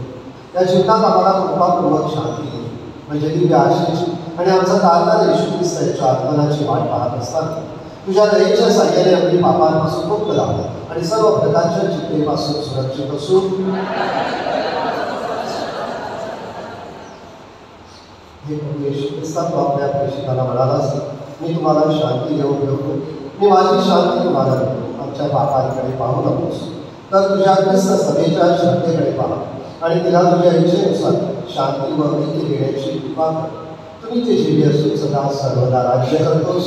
Speaker 1: या जीवनात आम्हाला कृपापूर्वक शांती दे, म्हणजे दिव्य आशेची आणि आमचा तारणारा येशू ख्रिस्त याच्या आगमनाची वाट पाहत असताना तुझ्या दयेच्या साह्याने आम्ही पापांपासून मुक्त राहू आणि सर्व प्रकारच्या चिंतेपासून सुरक्षित असू. हे प्रभू येशू ख्रिस्ता, तू आपल्या प्रेषिताला म्हणालास, मी तुम्हाला शांती देऊन ठेवतो, मी माझी शांती तुम्हाला देतो. आमच्या पापांकडे पाहू नकोस, तर तुझ्या ख्रिस्त सभेच्या श्रद्धेकडे पाहा आणि तिला तुझ्या इच्छेनुसार शांती व ऐक्य देण्याची कृपा कर. तुम्ही ते जीवी असून सदा सर्वदा राज्य करतोस.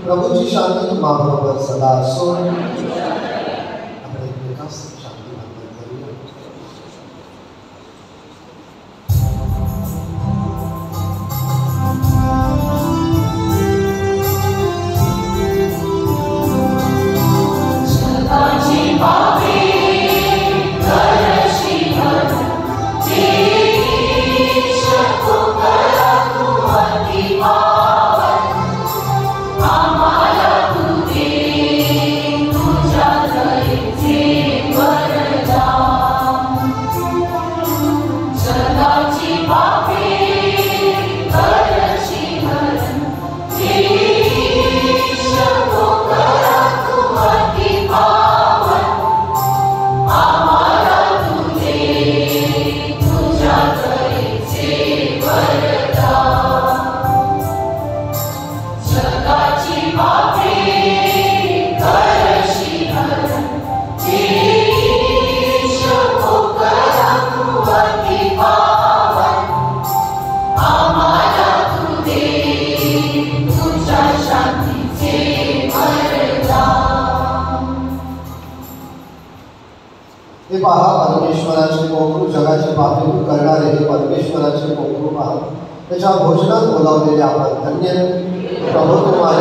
Speaker 1: प्रभूची शांती तुम्हाबरोबर सदा असो. आपण एकमेकांस शांती वाटप करूया. हे पहा, परमेश्वराचे कोकरू, जगाचे पापी दूर करणारे हे परमेश्वराचे कोकरू पहा. त्याच्या भोजनात बोलावलेले आपण धन्य. प्रभू तुम्हाला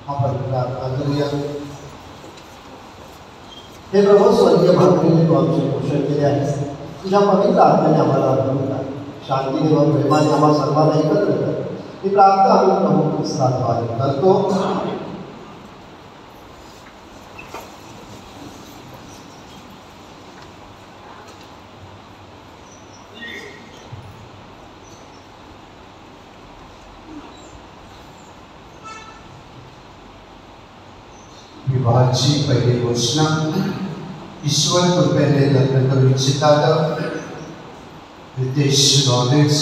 Speaker 1: आपण प्रार्थना करूया. हे प्रभू, स्वर्गीय भावनेने तू आमचे पोषण केले आहेस. तुझ्या पवित्र आत्म्याने आम्हाला अर्पण कर. शांतीने व प्रेमाने आम्हा सर्वांना एकत्र कर. ही प्रार्थना आम्ही प्रभू ख्रिस्ताद्वारे करतो. विवाहाची पहिली घोषणा. ईश्वर कृपेने लग्न करू इच्छितात रितेश रॉलेट्स,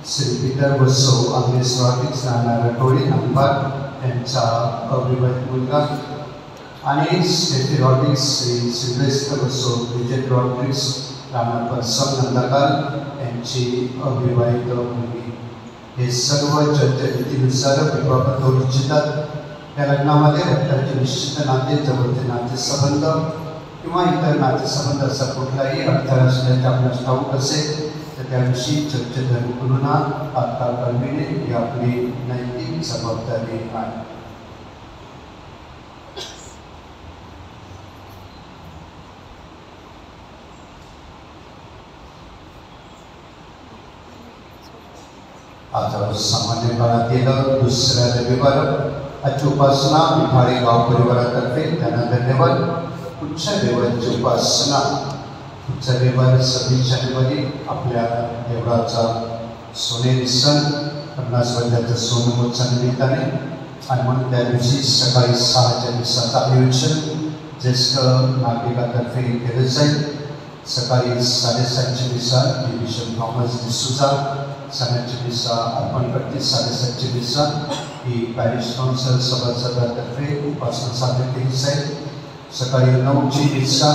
Speaker 1: श्री पीटर व सौ आग्नेस रॉड्रिक्स राहणार रटोळी नंबर यांचा अविवाहित मुलगा, आणि स्टेफी रॉड्रिक्स, श्री सिल्वेस्टर व सौ ब्रिजेट रॉड्रिक्स राहणार परसम नंदाकार यांची अविवाहित मुलगी. हे सर्व चर्चा रीतीनुसार विवाह करू इच्छितात. या लग्नामध्ये रक्ताचे निश्चित नाते, जवळचे नातेसंबंध किंवा इतर नातेसंबंध असा कुठलाही अडथळा असल्याचे आपल्यास ठाऊक असेल तर त्याविषयी चर्चेधर्म पुन्हा तात्काळ कळविणे ही आपली नैतिक जबाबदारी आहे. आज सामान्य काळात गेलं दुसऱ्या रविवार आजची उपासना विभारी गाव परिवारातर्फे त्यांना धन्यवाद. पुढच्या रविवारची उपासना पुढच्या रविवार 26 जानेवारी आपल्या देवळाचा सोनेरी सण 50 वर्षाच्या सोनमहोत्सव निमित्ताने, आणि म्हणून त्या दिवशी सकाळी 6च्या दिवसाचं आयोजन ज्येष्ठ नागरिकातर्फे केलं जाईल. सकाळी 7:30ची दिवसा बिशप थॉमस डिसूजा सणाची दिवसा अर्पण करतील. 7:30ची दिवसा ही पॅरिश काउन्सिल सभासदातर्फे उपासना सादर केली जाईल. सकाळी 9ची दिवसा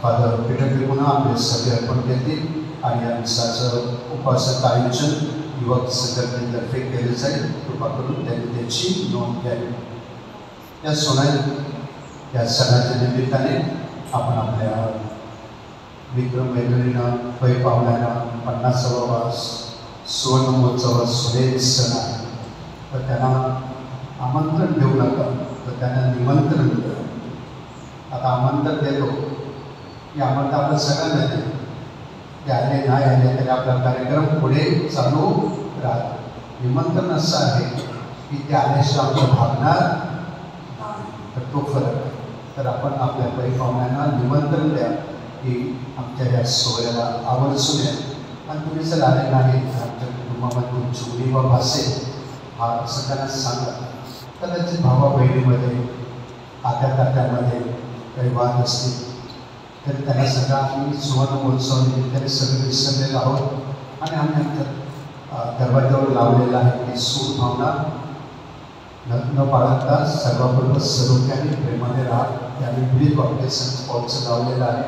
Speaker 1: फादर पीटर पुन्हा आपले सभे अर्पण देतील, आणि या दिवसाचं उपासक आयोजन युवक संघटनेतर्फे केले जाईल. कृपा करून त्यांनी त्याची नोंद घ्यावी. या सणाच्या निमित्ताने आपण आपल्या मित्र मैत्रिणींना, पै पाहुण्यांना 50वा सुवर्ण महोत्सव सोनेरी सण आहे, तर त्यांना आमंत्रण देऊ नका, तर त्यांना निमंत्रण द्या. आता आमंत्रण देतो की आमंत्रण आपण सगळ्यांना देतो. ते आले नाही आले तरी आपला कार्यक्रम पुढे चालू राहतो. निमंत्रण असं आहे की ते आल्याशिवाय आमचं भागणार तर तो फरक आहे. तर आपण आपल्या पै पाहुण्यांना निमंत्रण द्या की आमच्या या सोहळ्याला आवर्जून या. आणि तुम्ही जर आले नाही तर आमच्या कुटुंबामध्ये तुमची उणीवा भासेल हा असं त्यांना सांगा. कदाचित भावा बहिणीमध्ये आत्या तात्यामध्ये काही वाद असतील तर त्यांना सगळं आम्ही सुवर्ण महोत्सव निमित्ताने सगळे विसरलेलो आहोत, आणि आम्ही आमच्या दरवाजावर लावलेला आहे की सूर भावना न बाळगता सर्वाबरोबर सरोख्याने प्रेमाने राहा. त्याने विविध वाक्य संत पॉलचं लावलेलं आहे,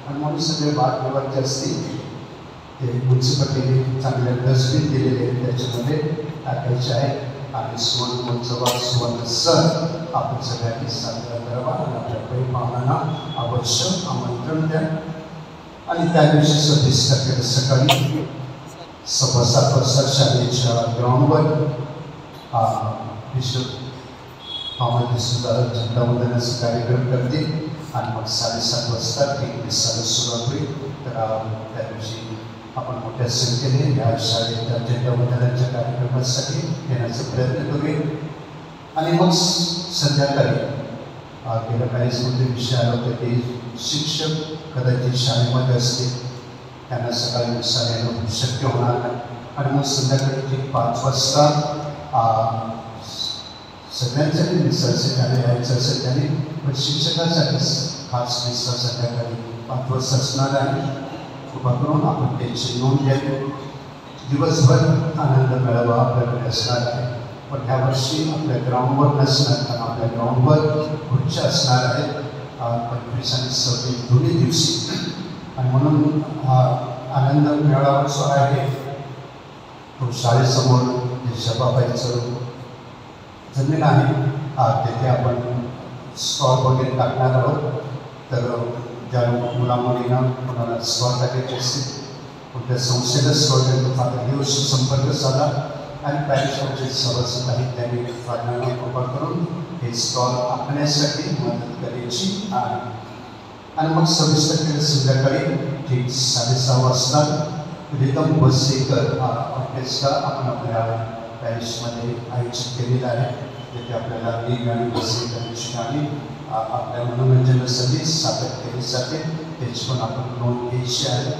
Speaker 1: आणि म्हणून सगळे वादविवाद जे असतील ते म्युन्सिपालिटीने चांगल्या डस्टबिन दिलेले आहेत त्याच्यामध्ये टाकायचे आहे. आणि सुवर्ण महोत्सवात सुवर्ण सण आपण सगळ्यांनी साजरा करावा, आणि आपल्या पै पाहुण्यांना आवश्यक आमंत्रण द्या. आणि त्या दिवशी 26 तारखेला सकाळी 7:15 वाजता शाळेच्या ग्राउंडवर बिशप थॉमस डिसूजा झेंडावंदनाचा कार्यक्रम करतील, आणि मग 7:30 वाजता एक दिवसाला सुरुवात होईल. तर त्या दिवशी आपण मोठ्या संख्येने या शाळेच्या झेंडावंदनाच्या कार्यक्रमासाठी येण्याचा प्रयत्न करूया. आणि मग संध्याकाळी गेल्या काही विषय आला होता की शिक्षक कदाचित शाळेमध्ये असतील, त्यांना सकाळी शाळा येणं शक्य होणार नाही, आणि मग संध्याकाळी ठीक 5 वाजता सगळ्यांसाठी विसर्जन झाले यायचं असेल त्याने, पण शिक्षकासाठी खास विसर्जन संध्याकाळी 5 वाजता असणार आहे. कृपा करून आपण त्याची नोंद घ्यावी. दिवसभर आनंद मेळावा आपल्याकडे असणार आहे, पण ह्या वर्षी आपल्या ग्राउंडवर नसणार, कारण आपल्या ग्राउंडवर खुर्च्या असणार आहेत 25 आणि 26 दोन्ही दिवशी. आणि म्हणून हा आनंद मेळावा जो आहे तो शाळेसमोर जे शबाबाईचं जमीन आहे तेथे आपण स्टॉल वगैरे टाकणार आहोत. तर ज्या मुलामुलींना कोणाला स्टॉल टाकायचे असतील, कोणत्या संस्थेला स्टॉल टाकतो फादर देवशी संपर्क साधा,
Speaker 5: आणि पॅरिशचे सभासद आहेत त्यांनी प्रार्थना कृपा करून हे स्टॉल आखण्यासाठी मदत करायची आहे. आणि मग 26 तारखेला संध्याकाळी ठीक 6:30 वाजता रिदम बसेकर हा ऑर्केस्ट्रा आपण आपल्या पॅरिसमध्ये आयोजित केलेला आहे. तिथे आपल्याला ही गाणी बसेकरांची गाणी आपल्या मनोरंजनासाठी सादर केली जाते, त्याची पण आपण नोंद घ्यायची आहे.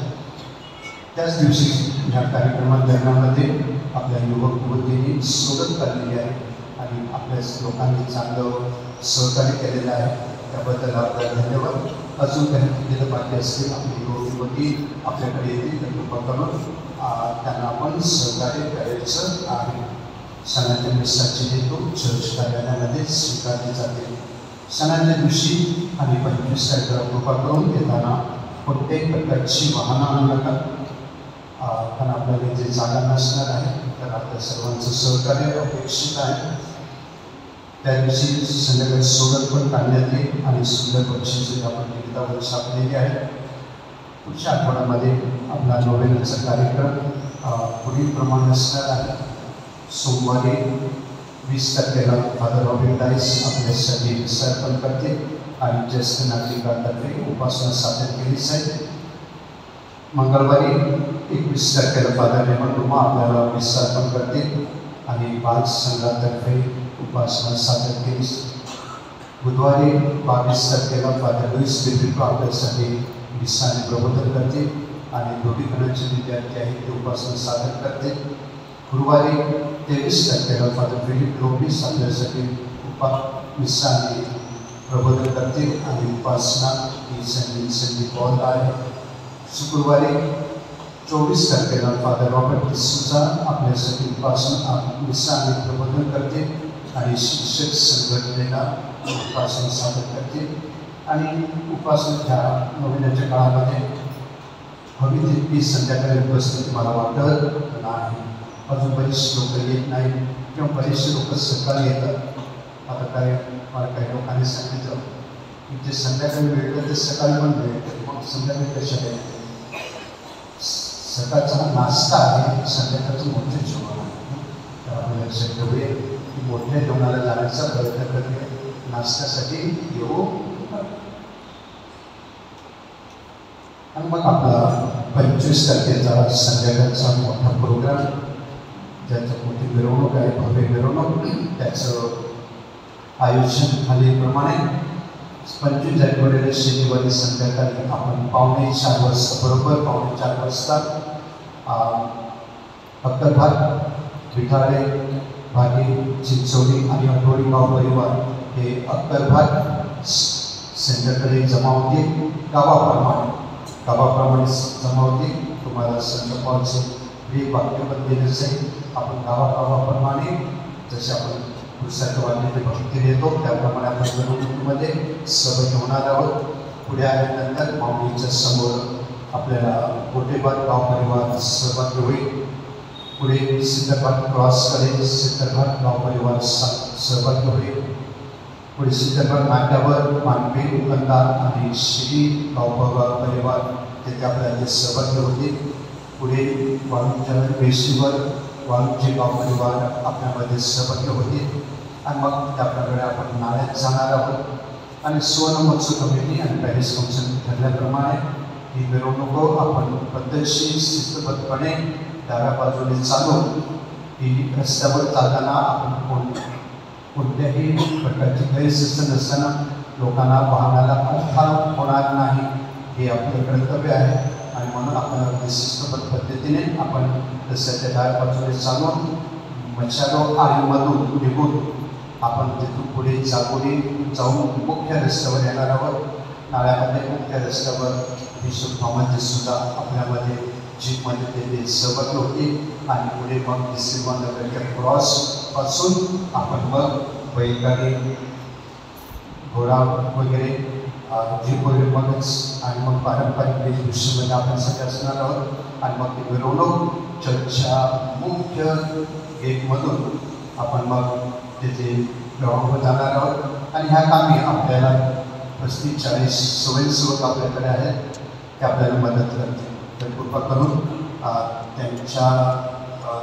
Speaker 5: त्याच दिवशी ह्या कार्यक्रमामध्ये आपल्या युवक युवतींनी सोबत काढलेली आहे आणि आपल्या लोकांनी चांगलं सहकार्य केलेलं आहे, त्याबद्दल आपल्याला धन्यवाद. अजून काही केलेलं बाकी असतील आपली युवक युवती आपल्याकडे येतील तर कृपा करून त्यांना आपण सहकार्य करायचं आहे. सणाच्या मिसाचे हेतू चर्च कार्यालयामध्ये स्वीकारले जाते. सणाच्या दिवशी आणि 25 तारखेला कृपा करून येताना कोणत्याही प्रकारची वाहनं आणू नका, कारण आपल्याला जे जागा नसणार आहे, तर आपल्या सर्वांचं सहकार्य अपेक्षित आहे. त्या दिवशी संध्याकाळी सोडत पण काढण्यात येईल आणि सुंदर बक्षिसे आपण विविधावर छापलेली आहे. पुढच्या आठवड्यामध्ये आपला नोव्हेंबरचा कार्यक्रम पुढील प्रमाणे असणार आहे. सोमवारी 20 तारखेला फादर रॉबिन डाईस आपल्यासाठी विसर्पण करते आणि ज्येष्ठ नागरिकांतर्फे उपासना सादर केली जाईल. मंगळवारी 21 तारखेला फादर रेमन रुमा आपल्याला विसर्पण करते आणि बाल संघातर्फे उपासना सादर केली. बुधवारी 22 तारखेला फादर लुईस डिब्रिटो आपल्यासाठी विसा आणि प्रबोधन करते आणि दोघीकरणाचे विद्यार्थी आहेत ते उपासना सादर करते. गुरुवारी 23 तारखेला फादर फिलिप लोपिस आपल्यासाठी विसा आणि प्रबोधन करते आणि उपासना ही संधी पॉल आहे. शुक्रवारी 24 तारखेला फादर रॉबर्ट डिसूजा आपल्यासाठी उपासना विसा आणि प्रबोधन करते आणि शिक्षक संघटनेला उपासना सादर करते. आणि उपासनेच्या नोव्हेंबरच्या काळामध्ये हवी तितकी संध्याकाळी उपस्थिती मला वाटत नाही. अजून बरेचसे लोक येत नाही किंवा बरेचसे लोक सकाळी येतात. आता काय मला काही लोकांनी सांगितलं की जे संध्याकाळी मिळतं ते सकाळी पण मिळतं, मग संध्याकाळी कशा आहे? सकाळचा नाश्ता आहे, संध्याकाळचं मोठे जेवण आहे. तर आपण लक्षात ठेवूया की मोठ्या जेवणाला जाण्याचा प्रयत्न करते, नाश्त्यासाठी येऊ. आणि मग आपला 25 तारखेचा संध्याकाळचा मोठा प्रोग्राम, ज्याचं मोठी मिरवणूक आहे, भव्य मिरवणूक, त्याचं आयोजन खालीलप्रमाणे 25 जानेवारीला शनिवारी संध्याकाळी आपण 4:45 वाजता बरोबर 4:45 वाजता अक्कलभाग, विठाळे, भागी, चिंचोली आणि आठवडी गाव परिवार हे अक्कलभाग सेंटरकडे जमा होतील. गावाप्रमाणे जमा होतील. तुम्हाला संत पॉलचे हे वाक्यपद दिलं जाईल. आपण गावाप्रमाणे जसे आपण पुरुषाच्या वाक्याची भक्ती देतो त्याप्रमाणे आपण मिरवणुकीमध्ये सहभागी होणार आहोत. पुढे आल्यानंतर माऊलीच्या समोर आपल्याला गोटेबाग गाव परिवार सहभागी होईल. पुढे सिद्धघाट क्रॉस करेल, सिद्धघाट गाव परिवार सहभागी होईल. पुढे सिद्धघाट नाक्यावर मानवी दुकानदार आणि श्री गाव परिवार तेथे आपल्याला सहभागी होतील. पुढे वाळूंच्या वेशीवर वाळूंचे गाव परिवार आपल्यामध्ये सहभागी होतील. आणि मग त्याप्रकारे आपण नाळ्यात जाणार आहोत. आणि सुवर्ण महोत्सव कमिटी आणि पॅरिस काउन्सिल ठरल्याप्रमाणे ही मिरवणूक आपण पद्धतशीर शिस्तबद्धपणे डाव्या बाजूने चालून ही रस्त्यावर चालताना आपण कोणत्याही प्रकारची गैरशिस्त नसताना लोकांना वाहनाला अडथळा होणार नाही हे आपलं कर्तव्य आहे. आणि म्हणून आपण अगदी शिस्तबद्ध पद्धतीने आपण रस्त्याच्या डाव्या बाजूने चालून मच्छालो आळीमधून निघून आपण तिथून पुढे जाऊन मुख्य रस्त्यावर येणार आहोत. नाळ्यामध्ये मुख्य रस्त्यावर बिशप थॉमस सुद्धा आपल्यामध्ये जीपमध्ये ते सहभागी होते. आणि पुढे मग सिल्वा नगरच्या क्रॉसपासून आपण मग बैलगाडी, घोडा वगैरे जीप वगैरे मगच आणि मग पारंपरिक वेशभूषेमध्ये आपण सगळे असणार आहोत. आणि मग ती मिरवणूक चर्चच्या मुख्य गेटमधून आपण मग तिथे ग्राउंडवर जाणार आहोत. आणि ह्या कामी आपल्याला 35-40 स्वयंसेवक आपल्याकडे आहेत, ते आपल्याला मदत करतील. तर कृपा करून त्यांच्या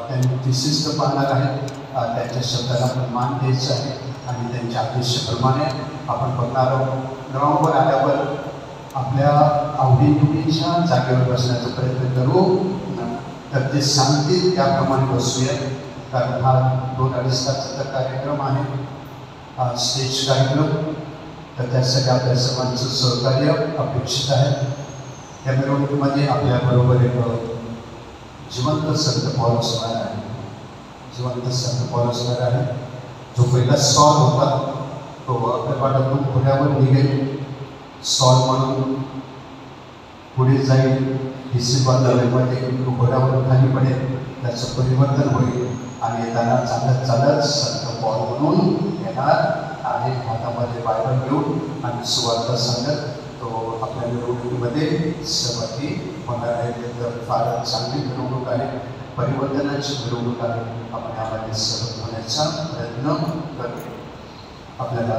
Speaker 5: त्यांनी विशिष्ट पाहणार आहेत. त्यांच्या शब्दाला आपण मान द्यायचा आहे आणि त्यांच्या आदेशाप्रमाणे आपण बघणार आहोत. ग्राउंडवर आल्यावर आपल्या आवडीनिवडीच्या जागेवर बसण्याचा प्रयत्न करू. तर ते सांगतील त्याप्रमाणे बसूया, कारण हा 2-2.5 तासाचा कार्यक्रम आहे, स्टेज कार्यक्रम. तर त्यासाठी आपल्या सर्वांचं सहकार्य अपेक्षित आहे. या मिरवणुकीमध्ये आपल्याबरोबर एक जिवंत संत पॉल असणार आहे. जिवंत संत पॉल असणार आहे. जो पहिला स्टॉल होता तो आपल्या पाठातून पुण्यावर निघेल, स्टॉल म्हणून पुढे जाईल, डिसेंबर घोड्यावर खाली पडेल, त्याचं परिवर्तन होईल आणि येताना चालत चालत संत पॉल म्हणून येणार आणि हातामध्ये बायबल घेऊन आणि सुवार्ता सांगत तो आपल्या मिरवणुकीमध्ये सहभागी होणार आहे. तर फार चांगली मिरवणूक आहे, परिवर्तनाची मिरवणूक आहे. आपण यामध्ये सहभागी होण्याचा प्रयत्न करूया. आपल्याला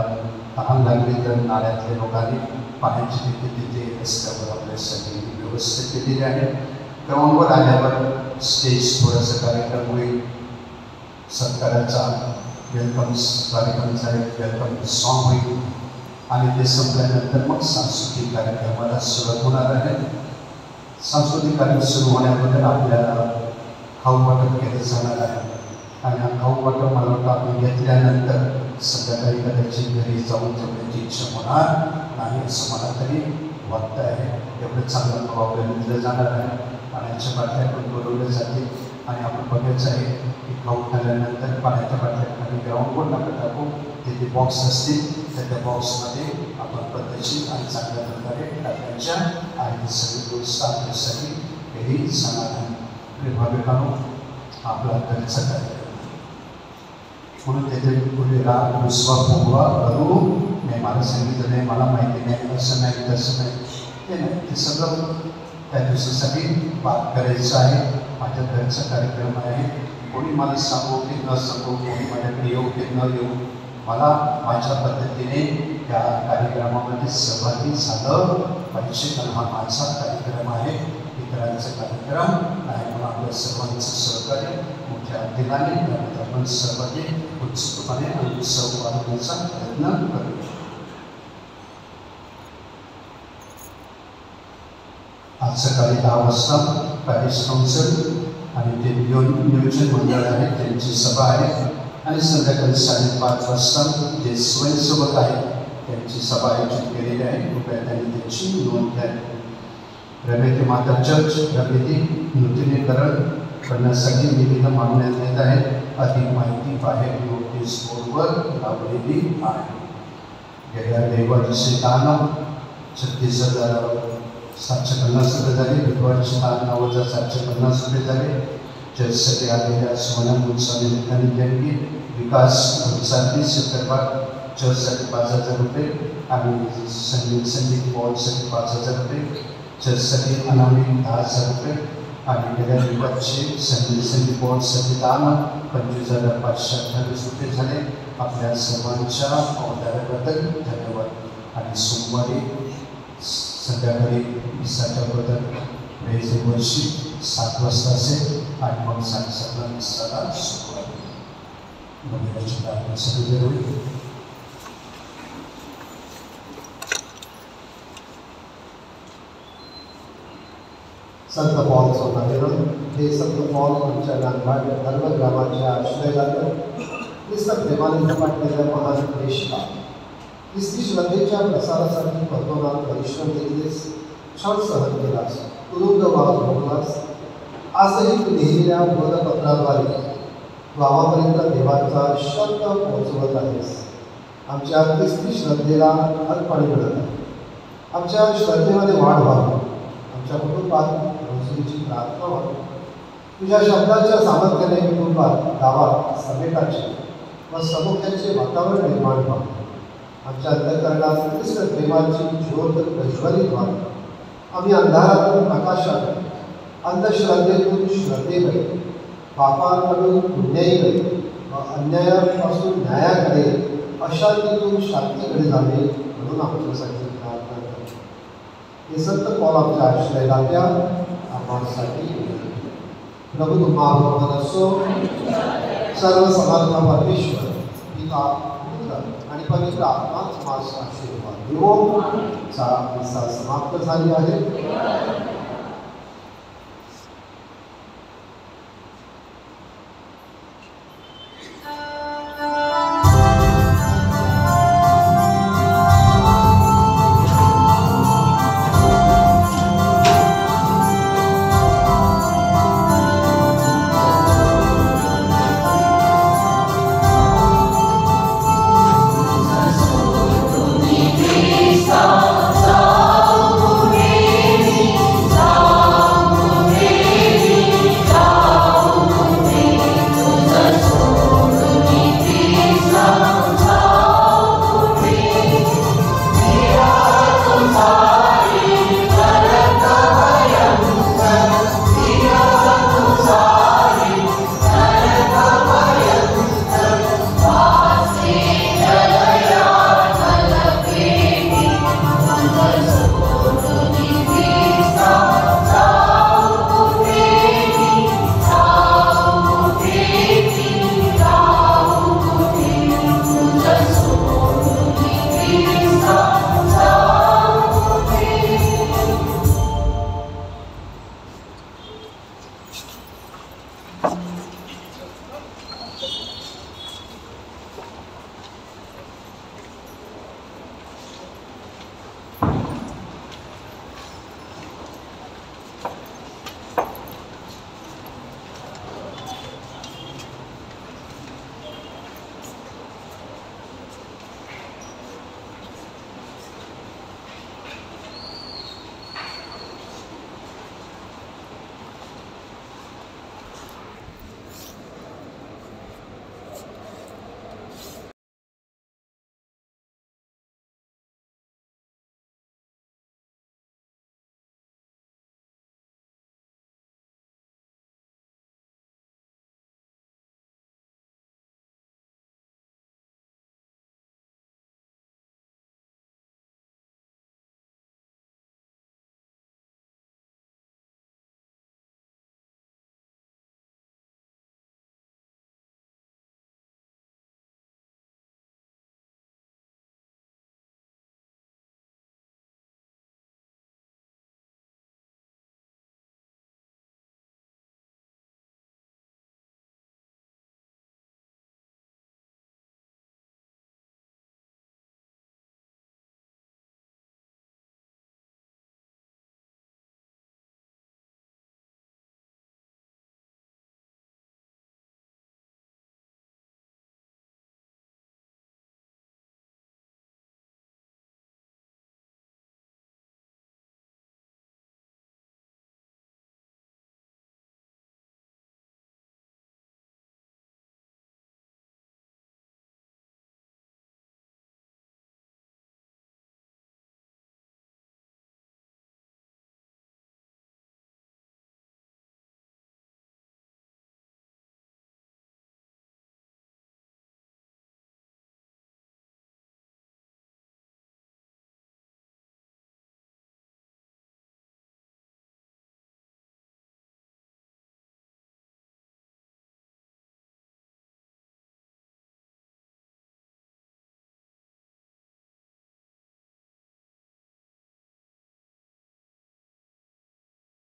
Speaker 5: तहान लागली तर नाल्यातल्या लोकांनी पाण्याची देखील तिथे रस्त्यावर आपल्यासाठी व्यवस्था केलेली आहे. ग्राउंडवर आल्यावर स्टेज थोडंसं कार्यक्रम होईल, सत्काराचा वेलकम कार्यक्रमचा एक वेलकम सॉन्ग होईल आणि ते संपल्यानंतर मग सांस्कृतिक कार्यक्रमाला सुरुवात होणार आहे. सांस्कृतिक कार्यक्रम सुरू होण्याबद्दल आपल्याला खाऊ वाटप केलं जाणार आहे आणि हा खाऊ वाटप मला वाटतं आपण घेतल्यानंतर संध्याकाळी कदाचित घरी जाऊन ठेवण्याची इच्छा होणार नाही असं मला तरी वाटतं आहे. एवढं चांगलं खाऊ आपल्याला दिलं जाणार आहे. पाण्याच्या बाटल्या पण बोलवल्या जातील आणि आपण बघायचं आहे की खाऊ खाल्ल्यानंतर पाण्याच्या बाटल्या खाली ग्राउंडवर नका टाकू, तिथे बॉक्स असतील तर त्या बॉक्समध्ये आपण पद्धतशीर आणि चांगल्या प्रकारे टाकायच्या आणि सगळी व्यवस्था आपल्यासाठी केली जाणार आहे. भाविकांनो, आपला घरचा कार्यक्रम म्हणून त्याचे पुढे राग दुसवा फुगवा करू नाही. मला सांगितलं नाही, मला माहिती नाही, असं नाही तसं नाही, ते नाही. ते सगळं त्या दिवसासाठी बात करायचं आहे. माझ्या घरचा कार्यक्रम आहे. कोणी मला सांगू की न सांगू, कोणी माझ्याकडे येऊ की न येऊ, मला माझ्या पद्धतीने त्या कार्यक्रमामध्ये सहभागी झालं पाहिजे, कारण हा माझा कार्यक्रम आहे, इतरांचा कार्यक्रम नाही. म्हणून आपल्या सर्वांचं सहकार्य मोठ्या दिलाने आपण सर्वांनी उत्सुकपणे आणि उत्सव पाळण्याचा प्रयत्न करूया. आज सकाळी 10 वाजता पॅरिस काउन्सिल आणि ते नियोजन मंडळ आहे त्यांची सभा आहे आणि संध्याकाळी 5:30 वाजता जे स्वयंसेवक आहेत त्यांची सभा आयोजित केलेली आहे. कृपया त्यांनी त्याची नोंद घ्यावी. रमेते माता चर्च रमेती नूतनीकरण करण्यासाठी विविध मागण्या देत आहेत. अधिक माहिती बाहेर नोटीस बोर्डवर लावलेली आहे. गेल्या रविवारची दान 36,750 रुपये झाले. बुधवारची दान 9,750 रुपये झाले. चर्चसाठी आलेल्या सोनम उत्सवानिमित्ताने देणगी विकास उत्साही चित्रपट चर्चसाठी 5,000 रुपये आणि संगीत पॉलसाठी 5,000 रुपये. चर्चसाठी अनामिक 10,000 रुपये आणि गेल्या रविवारचे संगीत पॉलसाठी दान 25,528 रुपये झाले. आपल्या सर्वांच्या अवताराबद्दल धन्यवाद. आणि सोमवारी संध्याकाळी मिसाच्याबद्दल वेळेचे वर्षी 7 वाजता असेल आणि मग 7:30 मिसाला सुरुवात मंदिराची प्रार्थना सगळी होईल.
Speaker 1: संत पॉलचं नावेरण हे संत पॉल आमच्या नांदवाड धर्म ग्रामाच्या आश्रयाला निसर्ग प्रेमाने झपाटलेल्या महान देशिका ख्रिस्ती श्रद्धेच्या प्रसारासाठी पद्मनाथ परिश्रम केलेस, क्षण सहन केलास, तुरुंग वाद भोगलास. आजही तू लिहिलेल्या बोधपत्राद्वारे गावापर्यंत देवाचा शब्द पोहोचवत आहेस. आमच्या ख्रिस्ती श्रद्धेला अर्पण घडत आहे. आमच्या श्रद्धेमध्ये वाढ व्हावी. आमच्या कुटुंबात रोजरीची प्रार्थना व्हावी. तुझ्या शब्दाच्या सामर्थ्याने कुटुंबात, गावात समेटाचे व समुख्याचे वातावरण निर्माण व्हावे. आमच्या अंतःकरणात ख्रिस्त प्रेमाची ज्योत प्रज्वलित व्हावी. आम्ही अंधारातून प्रकाशाकडे, अंधश्रद्धेतून श्रद्धेकडे, पापांकडून पुण्याईकडे व अन्यायापासून न्यायाकडे, अशांतीतून शांतीकडे जावे म्हणून आमच्यासाठी प्रार्थना करतो. हे संत पॉल आमच्या आश्रयाला द्या आम्हासाठी. प्रभु तुम्हाबरोबर असो. सर्व समर्थ परमेश्वर पिता पुत्र आणि पवित्र आत्मा तुम्हाला आशीर्वाद देवो. मिसा समाप्त झाली आहे.